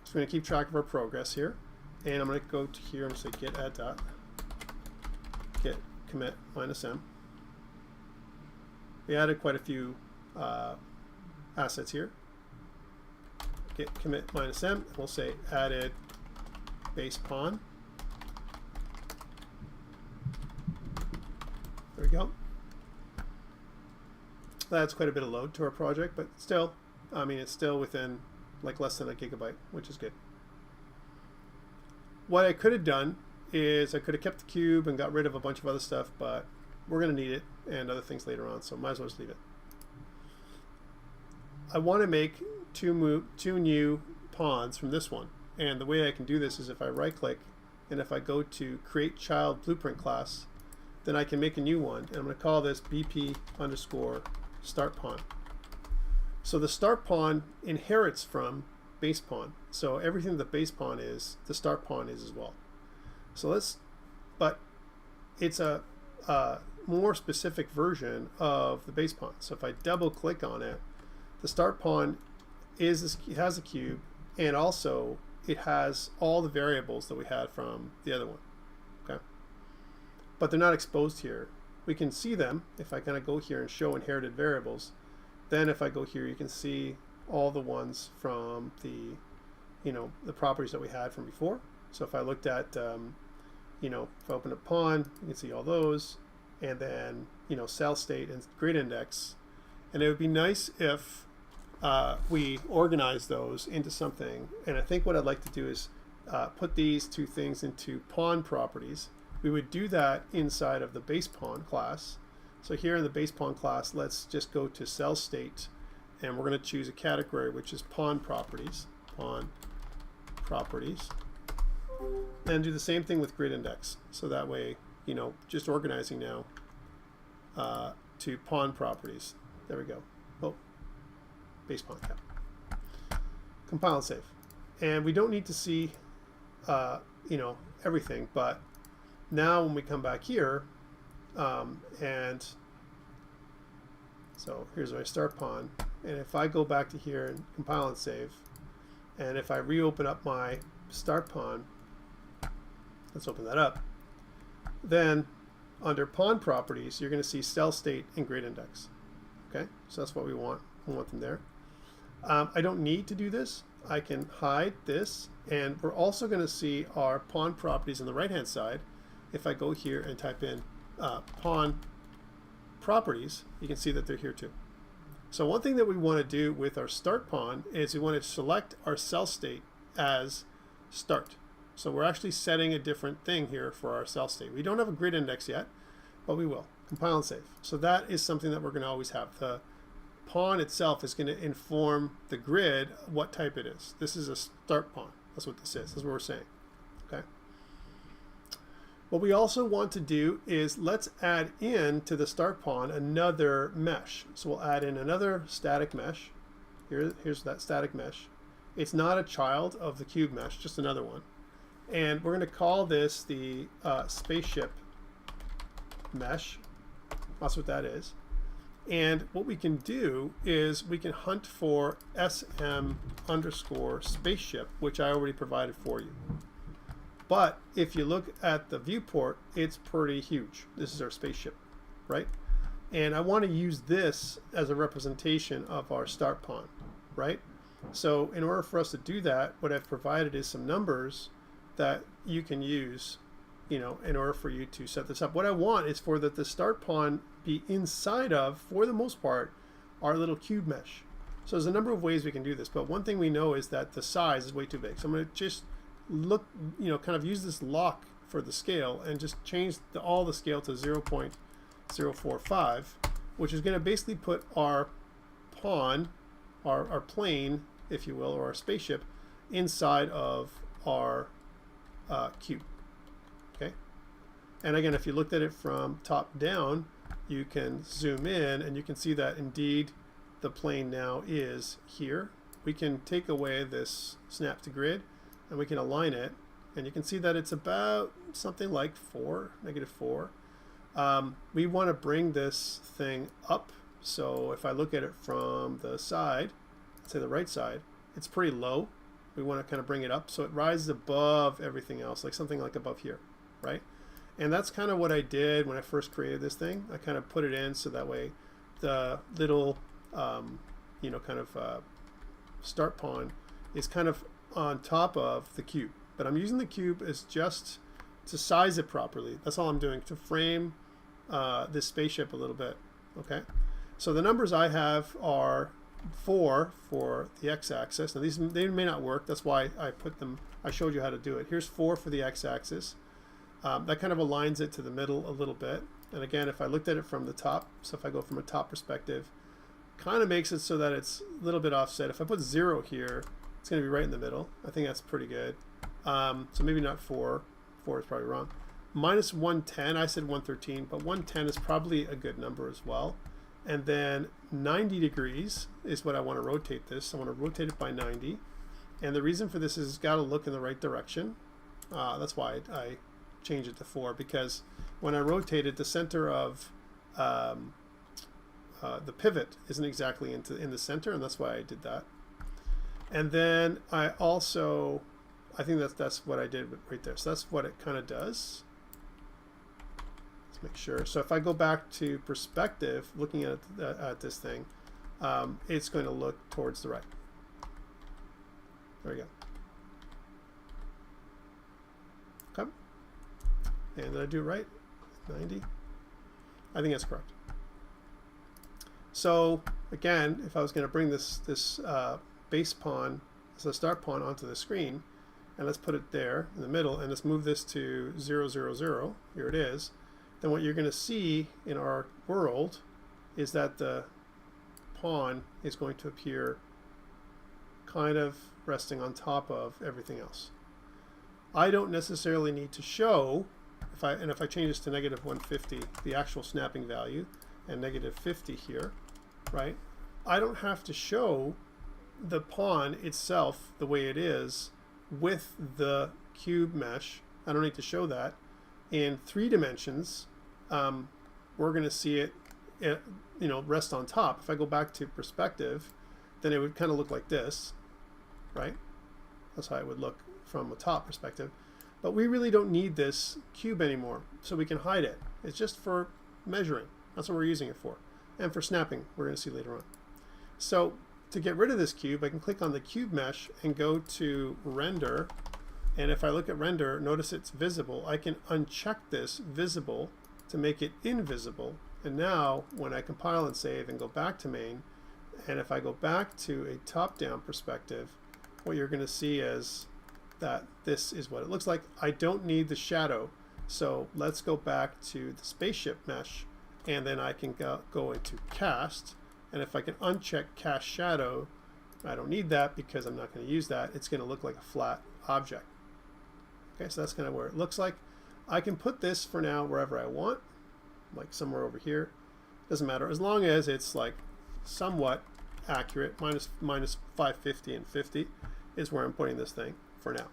So we're going to keep track of our progress here, and I'm going to go to here and say git add dot git commit -m. We added quite a few assets here. Git commit -m. We'll say added base pawn. There we go. That's quite a bit of load to our project, but still, I mean, it's still within like less than a gigabyte, which is good. What I could have done is I could have kept the cube and got rid of a bunch of other stuff, but we're going to need it and other things later on, so might as well just leave it. I want to make two new pawns from this one. And the way I can do this is if I right click and if I go to create child blueprint class, then I can make a new one, and I'm going to call this BP underscore start pawn. So the start pawn inherits from base pawn. So everything the base pawn is, the start pawn is as well. So but it's a more specific version of the base pawn. So if I double click on it, the start pawn has a cube, and also it has all the variables that we had from the other one. Okay, but they're not exposed here. We can see them if I kind of go here and show inherited variables. Then if I go here, you can see all the ones from the, the properties that we had from before. So if I looked at, if I open up pawn, you can see all those, and then, cell state and grid index. And it would be nice if we organize those into something. And I think what I'd like to do is put these two things into pawn properties. We would do that inside of the base pawn class. So here in the base pawn class, let's just go to cell state, and we're going to choose a category which is pawn properties. Pawn properties. And do the same thing with grid index. So that way, just organizing now to pawn properties. There we go. Oh, base pawn cap. Compile and save. And we don't need to see, everything, but now when we come back here, and so here's my start pawn, and if I go back to here and compile and save, and if I reopen up my start pawn, let's open that up, then under pawn properties you're going to see cell state and grid index. Okay, so that's what we want. We want them there. I don't need to do this. I can hide this, and we're also going to see our pawn properties on the right hand side. If I go here and type in pawn properties, you can see that they're here too. So one thing that we want to do with our start pawn is we want to select our cell state as start. So we're actually setting a different thing here for our cell state. We don't have a grid index yet, but we will. Compile and save. So that is something that we're going to always have. The pawn itself is going to inform the grid what type it is. This is a start pawn. That's what this is. That's what we're saying. Okay. What we also want to do is let's add in to the start pawn another mesh. So we'll add in another static mesh. Here's that static mesh. It's not a child of the cube mesh, just another one. And we're going to call this the spaceship mesh. That's what that is. And what we can do is we can hunt for SM underscore spaceship, which I already provided for you. But if you look at the viewport, it's pretty huge. This is our spaceship, right? And I want to use this as a representation of our start pawn, right? So in order for us to do that, what I've provided is some numbers that you can use, in order for you to set this up. What I want is for the start pawn be inside of, for the most part, our little cube mesh. So there's a number of ways we can do this, but one thing we know is that the size is way too big. So I'm going to just look, kind of use this lock for the scale and just change all the scale to 0.045, which is going to basically put our pawn, our plane, if you will, or our spaceship inside of our cube. Okay, and again, if you looked at it from top down, you can zoom in and you can see that indeed the plane now is here. We can take away this snap to grid and we can align it, and you can see that it's about something like -4. We want to bring this thing up, so if I look at it from the side, say the right side, it's pretty low. We want to kind of bring it up so it rises above everything else, like something like above here, right? And that's kind of what I did when I first created this thing. I kind of put it in so that way the little start pawn is kind of on top of the cube. But I'm using the cube as just to size it properly. That's all I'm doing, to frame this spaceship a little bit. Okay, so the numbers I have are 4 for the x-axis. Now they may not work. That's why I put them. I showed you how to do it. Here's 4 for the x-axis. That kind of aligns it to the middle a little bit. And again, if I looked at it from the top, so if I go from a top perspective, kind of makes it so that it's a little bit offset. If I put 0 here, it's going to be right in the middle. I think that's pretty good. So maybe not 4. 4 is probably wrong. Minus 110, I said 113, but 110 is probably a good number as well. And then 90 degrees is what I want to rotate this. I want to rotate it by 90. And the reason for this is it's got to look in the right direction. That's why I changed it to 4, because when I rotate it, the center of the pivot isn't exactly in the center, and that's why I did that. And then I think that's what I did right there. So that's what it kind of does. Let's make sure. So if I go back to perspective, looking at this thing, it's going to look towards the right. There we go. Okay. And did I do it right? 90? I think that's correct. So again, if I was going to bring this base pawn, so the start pawn onto the screen, and let's put it there in the middle, and let's move this to 0, 0, 0, here it is, then what you're going to see in our world is that the pawn is going to appear kind of resting on top of everything else. I don't necessarily need to show, if I change this to negative 150, the actual snapping value, and negative 50 here, right? I don't have to show the pawn itself the way it is with the cube mesh. I don't need to show that. In 3 dimensions, we're going to see it, rest on top. If I go back to perspective, then it would kind of look like this, right? That's how it would look from a top perspective. But we really don't need this cube anymore, so we can hide it. It's just for measuring. That's what we're using it for. And for snapping, we're going to see later on. So to get rid of this cube, I can click on the cube mesh and go to render. And if I look at render, notice it's visible. I can uncheck this visible to make it invisible. And now when I compile and save and go back to main, and if I go back to a top-down perspective, what you're going to see is that this is what it looks like. I don't need the shadow. So let's go back to the spaceship mesh, and then I can go into cast, and if I can uncheck cast shadow, I don't need that because I'm not going to use that. It's going to look like a flat object. Okay, so that's kind of where it looks like. I can put this for now wherever I want, like somewhere over here. Doesn't matter, as long as it's like somewhat accurate. Minus 550 and 50 is where I'm putting this thing for now.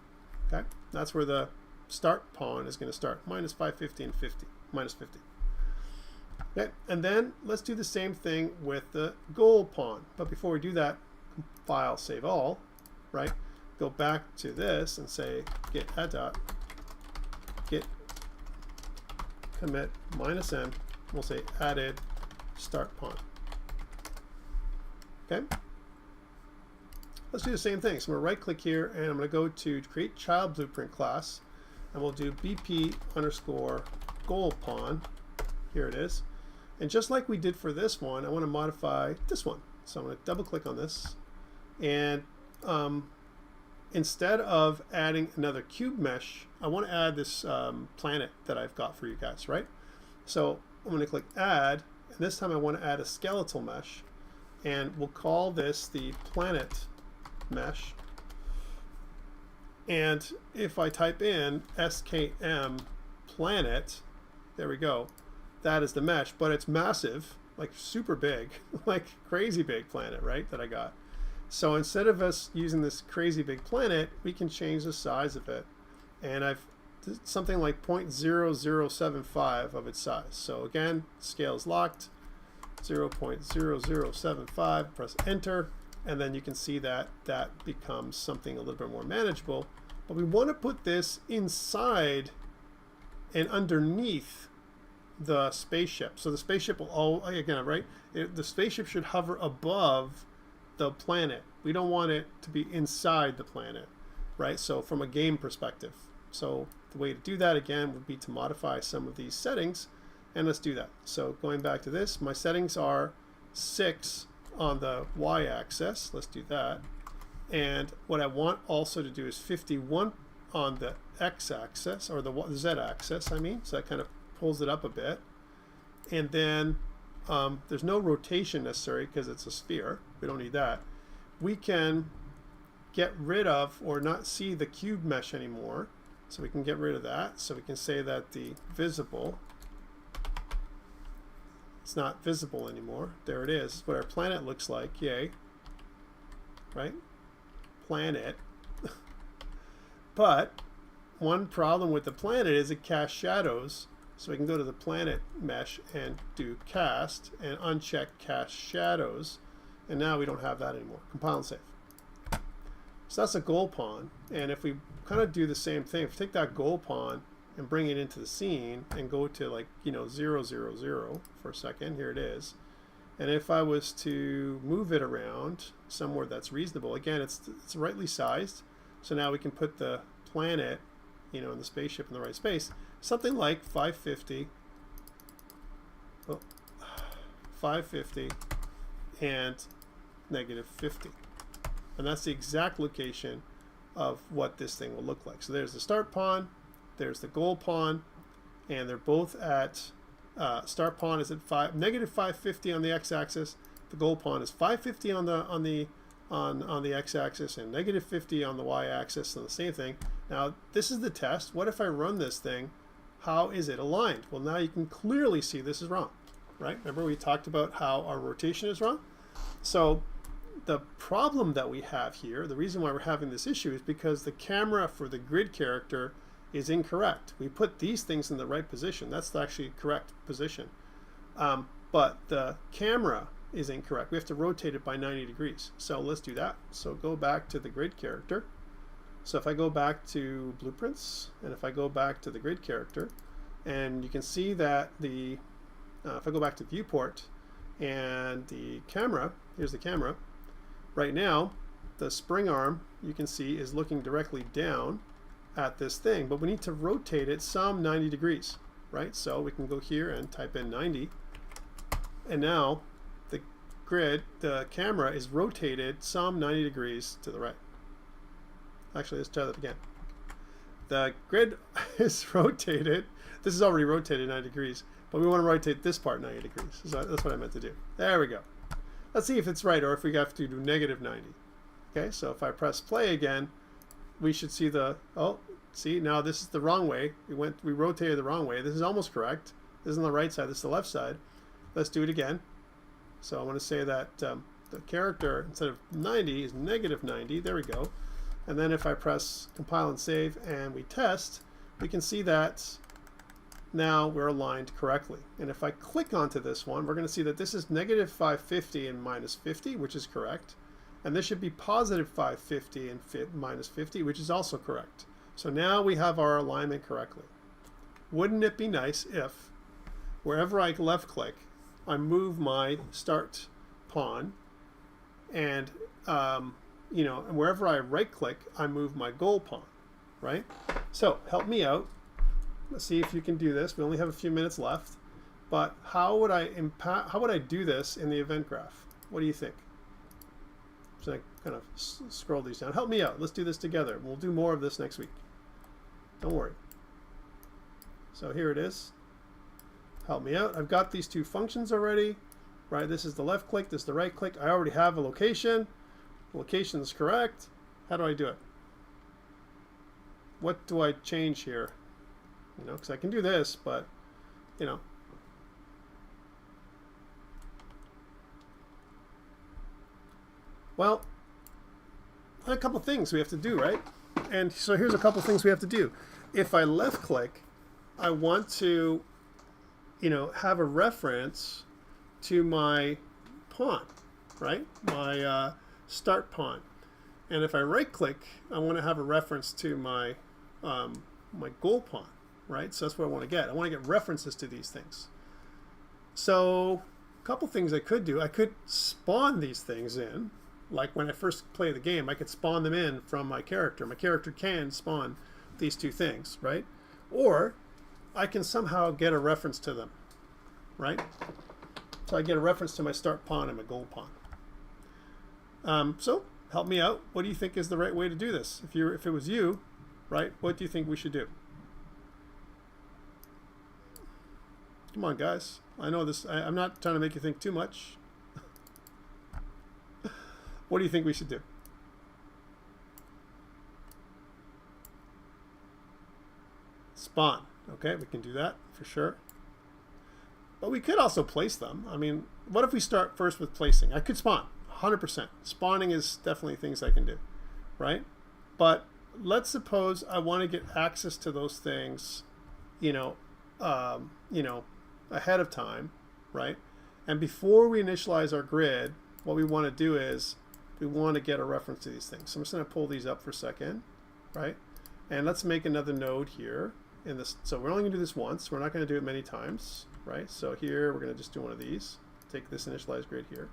Okay, that's where the start pawn is going to start. Minus 550 and 50. Minus 50. Okay, and then let's do the same thing with the goal pawn. But before we do that, file, save all, right? Go back to this and say git add dot, git commit -m. We'll say added start pawn. Okay. Let's do the same thing. So I'm going to right click here, and I'm going to go to create child blueprint class, and we'll do BP underscore goal pawn. Here it is. And just like we did for this one, I want to modify this one. So I'm going to double click on this, and instead of adding another cube mesh, I want to add this planet that I've got for you guys, right? So I'm going to click add, and this time I want to add a skeletal mesh, and we'll call this the planet mesh. And if I type in SKM planet, there we go. That is the mesh, but it's massive, like super big, like crazy big planet, right, that I got. So instead of us using this crazy big planet, we can change the size of it. And I've something like 0.0075 of its size. So again, scale is locked, 0.0075, press enter, and then you can see that that becomes something a little bit more manageable. But we want to put this inside and underneath the spaceship. So the spaceship will all, again, right? The spaceship should hover above the planet. We don't want it to be inside the planet, right? So from a game perspective. So the way to do that, again, would be to modify some of these settings, and let's do that. So going back to this, my settings are 6 on the y-axis. Let's do that. And what I want also to do is 51 on the x-axis, or the z-axis, I mean. So that kind of pulls it up a bit. And then there's no rotation necessary because it's a sphere. We don't need that. We can get rid of or not see the cube mesh anymore. So we can get rid of that. So we can say that the visible, it's not visible anymore. There it is. What our planet looks like. Yay. Right? Planet. But one problem with the planet is it casts shadows. So we can go to the planet mesh and do cast and uncheck cast shadows. And now we don't have that anymore. Compile and save. So that's a goal pawn. And if we kind of do the same thing, if we take that goal pawn and bring it into the scene and go to like, 0, 0, 0 for a second, here it is. And if I was to move it around somewhere that's reasonable, again, it's rightly sized. So now we can put the planet, in the spaceship in the right space. Something like 550, 550 and -50. And that's the exact location of what this thing will look like. So there's the start pawn, there's the goal pawn, and they're both at, start pawn is at -550 on the x-axis, the goal pawn is 550 on the x-axis, and -50 on the y-axis, and the same thing. Now this is the test. What if I run this thing? How is it aligned? Well, now you can clearly see this is wrong, right? Remember we talked about how our rotation is wrong? So the problem that we have here, the reason why we're having this issue is because the camera for the grid character is incorrect. We put these things in the right position. That's the actually correct position. But the camera is incorrect. We have to rotate it by 90 degrees. So let's do that. So go back to the grid character. So if I go back to blueprints, and if I go back to the grid character, and you can see that the, if I go back to viewport and the camera, here's the camera. Right now, the spring arm, you can see, is looking directly down at this thing, but we need to rotate it some 90 degrees, right? So we can go here and type in 90, and now the grid, the camera is rotated some 90 degrees to the right. Actually, let's try that again. The grid is rotated. This is already rotated 90 degrees, but we want to rotate this part 90 degrees. So that's what I meant to do. There we go. Let's see if it's right or if we have to do -90. Okay, so if I press play again, we should see the, oh, see, now this is the wrong way. We rotated the wrong way. This is almost correct. This is on the right side, this is the left side. Let's do it again. So I want to say that the character, instead of 90, is -90. There we go. And then if I press compile and save and we test, we can see that now we're aligned correctly. And if I click onto this one, we're going to see that this is -550 and -50, which is correct. And this should be +550 and -50, which is also correct. So now we have our alignment correctly. Wouldn't it be nice if wherever I left click, I move my start pawn, and and wherever I right click, I move my goal pawn, right? So help me out. Let's see if you can do this. We only have a few minutes left, but how would I do this in the event graph? What do you think? So I kind of scroll these down. Help me out. Let's do this together. We'll do more of this next week. Don't worry. So here it is. Help me out. I've got these two functions already, right? This is the left click, this is the right click. I already have a location. The location is correct. How do I do it? What do I change here? Because I can do this, but, well, a couple things we have to do, right? And so here's a couple things we have to do. If I left click, I want to, have a reference to my pawn, right? My start pawn. And if I right click, I want to have a reference to my my goal pawn, right? So that's what I want to get. I want to get references to these things. So a couple things I could do. I could spawn these things in. Like when I first play the game, I could spawn them in from my character. My character can spawn these two things, right? Or I can somehow get a reference to them, right? So I get a reference to my start pawn and my goal pawn. So help me out. What do you think is the right way to do this? If it was you, right, what do you think we should do? Come on, guys. I know this. I'm not trying to make you think too much. What do you think we should do? Spawn. Okay, we can do that for sure. But we could also place them. I mean, what if we start first with placing? I could spawn, 100%. Spawning is definitely things I can do, right? But let's suppose I want to get access to those things, you know, ahead of time, right? And before we initialize our grid, what we want to do is we want to get a reference to these things. So I'm just going to pull these up for a second, right? And let's make another node here in this. So we're only going to do this once. We're not going to do it many times, right? So here we're going to just do one of these. Take this initialized grid here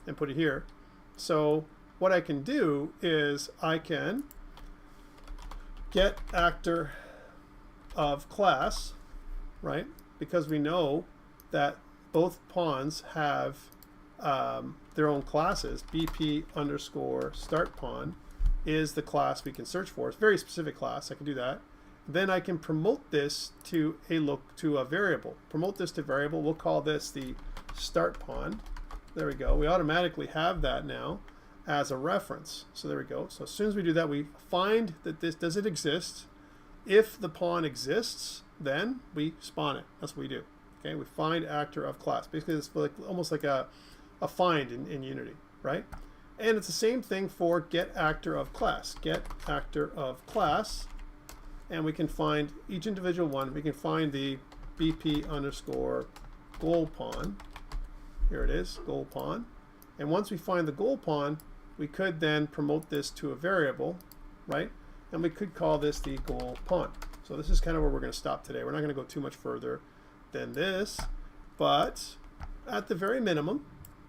and put it here. So what I can do is I can get actor of class, right? Because we know that both pawns have their own classes. BP underscore start pawn is the class we can search for. It's a very specific class. I can do that. Then I can promote this to a variable. Promote this to variable. We'll call this the start pawn. There we go. We automatically have that now as a reference. So there we go. So as soon as we do that, we find that does it exist. If the pawn exists, then we spawn it. That's what we do. Okay, we find actor of class. Basically, it's like almost like a find in Unity, right? And it's the same thing for get actor of class. Get actor of class, and we can find each individual one. We can find the BP underscore goal pawn. Here it is, goal pawn. And once we find the goal pawn, we could then promote this to a variable, right? And we could call this the goal pawn. So this is kind of where we're going to stop today. We're not going to go too much further than this, but at the very minimum,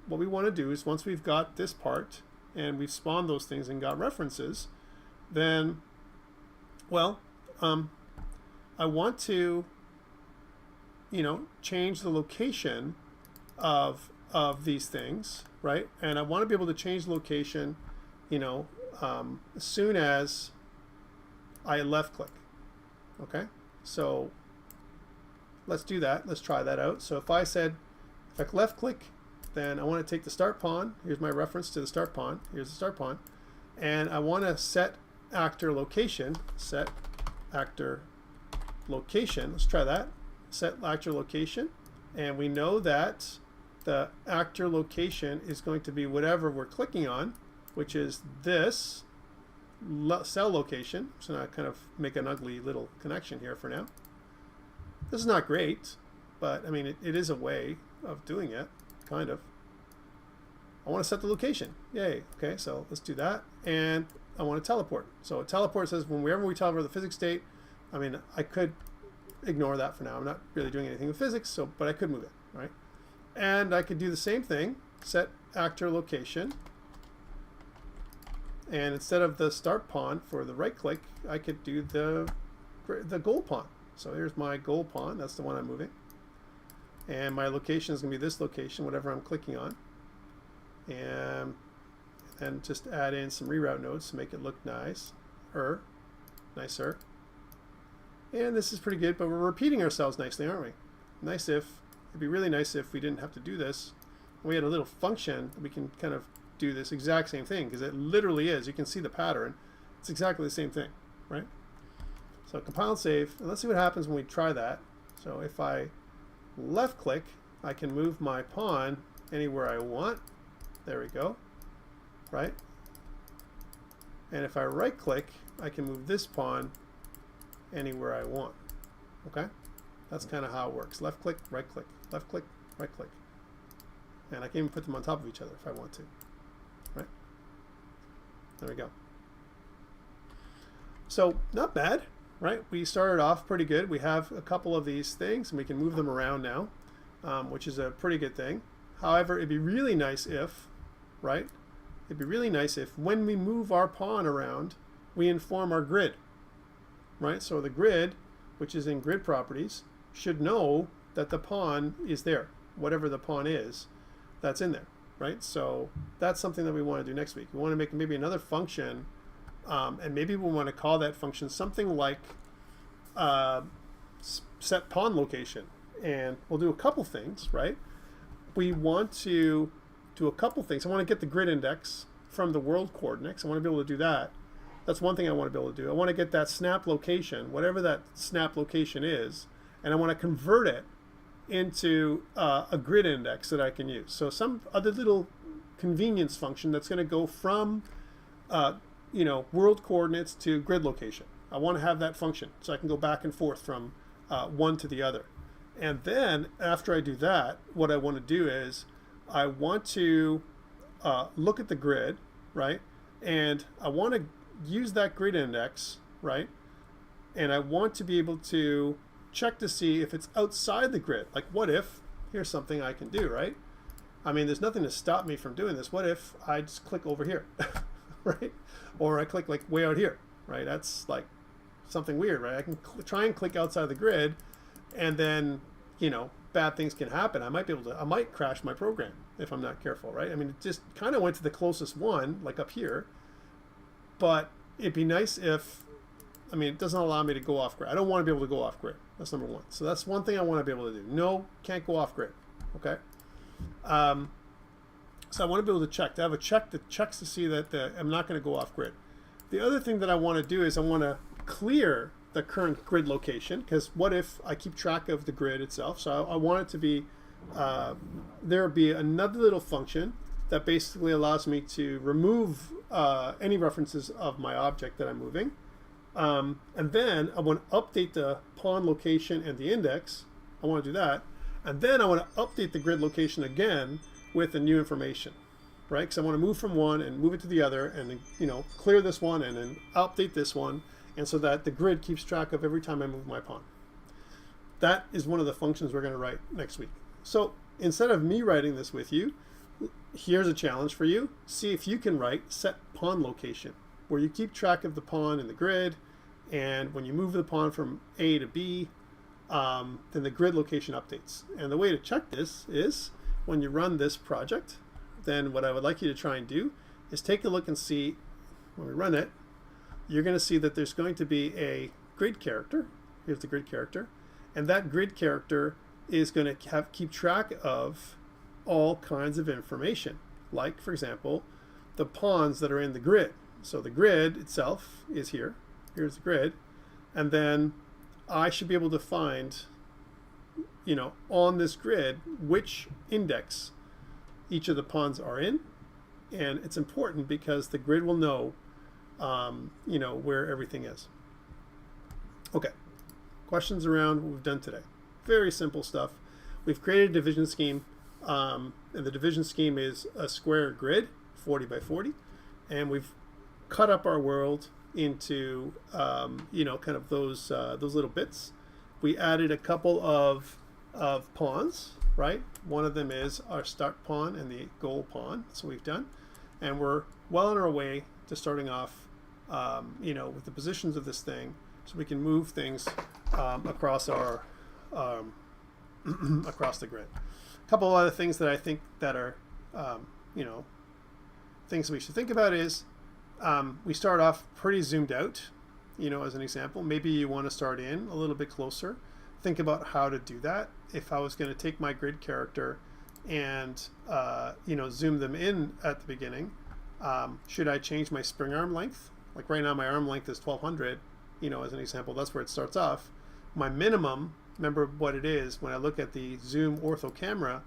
what we want to do is once we've got this part and we've spawned those things and got references, then, well, I want to, change the location of these things, right? And I want to be able to change the location, as soon as I left click. Okay, so let's do that. Let's try that out. So if I left click, then I want to take the start pawn. Here's my reference to the start pawn. Here's the start pawn. And I want to set actor location. Set actor location. Let's try that. Set actor location. And we know that the actor location is going to be whatever we're clicking on, which is this cell location. So now I kind of make an ugly little connection here for now. This is not great, but I mean, it is a way of doing it, kind of. I want to set the location. Yay. Okay, so let's do that. And I want to teleport. So a teleport says whenever we teleport the physics state, I mean, I could ignore that for now. I'm not really doing anything with physics, but I could move it, right? And I could do the same thing, set actor location. And instead of the start pawn for the right click, I could do the goal pawn. So here's my goal pawn. That's the one I'm moving. And my location is going to be this location, whatever I'm clicking on. And then just add in some reroute nodes to make it look nicer. And this is pretty good, but we're repeating ourselves nicely, aren't we? It'd be really nice if we didn't have to do this. We had a little function that we can kind of do this exact same thing, because it literally is. You can see the pattern. It's exactly the same thing, right? So compile and save, and let's see what happens when we try that. So if I left click, I can move my pawn anywhere I want. There we go, right? And if I right click, I can move this pawn anywhere I want. Okay, that's kind of how it works. Left click, right click, left click, right click. And I can even put them on top of each other if I want to, right? There we go. So not bad, right? We started off pretty good. We have a couple of these things and we can move them around now, which is a pretty good thing. However, it'd be really nice if, right? It'd be really nice if when we move our pawn around, we inform our grid, right? So the grid, which is in grid properties, should know that the pawn is there, whatever the pawn is, that's in there, right? So that's something that we want to do next week. We want to make maybe another function, and maybe we want to call that function something like set pawn location. and we'll do a couple things, right? We want to do a couple things. I want to get the grid index from the world coordinates. I want to be able to do that. That's one thing I want to be able to do. I want to get that snap location, whatever that snap location is, and I want to convert it into a grid index that I can use. So some other little convenience function that's going to go from world coordinates to grid location. I want to have that function so I can go back and forth from one to the other. And then after I do that, what I want to do is I want to look at the grid, right? And I want to use that grid index, right? And I want to be able to check to see if it's outside the grid. Like, what if, here's something I can do, right? I mean, there's nothing to stop me from doing this. What if I just click over here, right? Or I click like way out here, right? That's like something weird, right? I can try and click outside the grid, and then, bad things can happen. I might crash my program if I'm not careful, right? I mean, it just kind of went to the closest one, like up here, but it'd be nice if, it doesn't allow me to go off grid. I don't want to be able to go off grid. That's number one. So that's one thing I want to be able to do. No, can't go off grid, okay? So I want to be able to check, to have a check that checks to see that I'm not going to go off grid. The other thing that I want to do is I want to clear the current grid location, because what if I keep track of the grid itself? So I want it to be, there be another little function that basically allows me to remove any references of my object that I'm moving. And then I want to update the pawn location and the index. I want to do that. And then I want to update the grid location again with the new information, right? Because I want to move from one and move it to the other, and clear this one and then update this one, and so that the grid keeps track of every time I move my pawn. That is one of the functions we're going to write next week. So instead of me writing this with you, here's a challenge for you. See if you can write set pawn location, where you keep track of the pawn in the grid, and when you move the pawn from A to B, then the grid location updates. And the way to check this is when you run this project, then what I would like you to try and do is take a look and see, when we run it, you're going to see that there's going to be a grid character. Here's the grid character. And that grid character is going to keep track of all kinds of information. Like, for example, the pawns that are in the grid. So the grid itself is here. Here's the grid. And then I should be able to find, on this grid, which index each of the pawns are in. And it's important because the grid will know, where everything is. Okay. Questions around what we've done today? Very simple stuff. We've created a division scheme, and the division scheme is a square grid, 40 by 40, and we've cut up our world into, kind of those little bits. We added a couple of pawns, right? One of them is our start pawn and the goal pawn. So we've done, and we're well on our way to starting off, with the positions of this thing, so we can move things across our across the grid. A couple of other things that I think that are, things we should think about is we start off pretty zoomed out, as an example. Maybe you want to start in a little bit closer. Think about how to do that. If I was going to take my grid character and, zoom them in at the beginning, should I change my spring arm length? Like right now my arm length is 1200, as an example. That's where it starts off. My minimum, remember what it is when I look at the zoom ortho camera,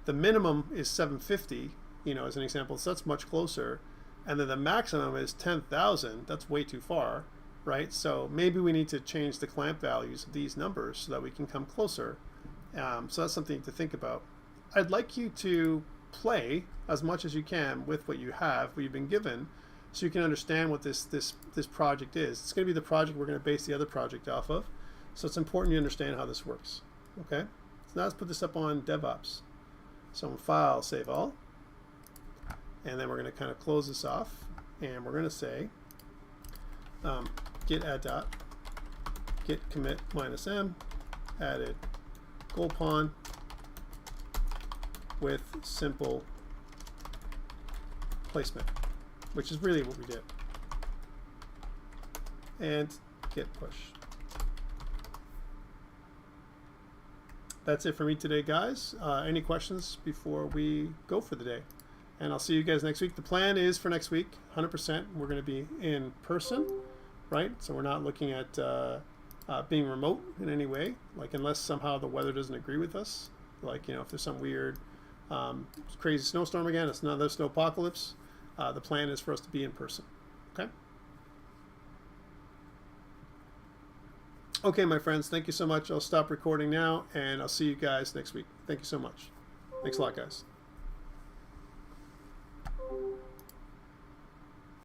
the minimum is 750, as an example. So that's much closer. And then the maximum is 10,000. That's way too far, right? So maybe we need to change the clamp values of these numbers so that we can come closer. So that's something to think about. I'd like you to play as much as you can with what you have, what you've been given, so you can understand what this project is. It's going to be the project we're going to base the other project off of. So it's important you understand how this works. Okay? So now let's put this up on DevOps. So in File, Save All. And then we're going to kind of close this off, and we're going to say git add dot git commit -m added goal pawn with simple placement, which is really what we did, and git push. that's it for me today, guys. Any questions before we go for the day? And I'll see you guys next week. The plan is for next week, 100%, we're going to be in person, right? So we're not looking at being remote in any way, like unless somehow the weather doesn't agree with us. Like, you know, if there's some weird crazy snowstorm again, it's another snowpocalypse, the plan is for us to be in person, okay? Okay, my friends, thank you so much. I'll stop recording now, and I'll see you guys next week. Thank you so much. Thanks a lot, guys.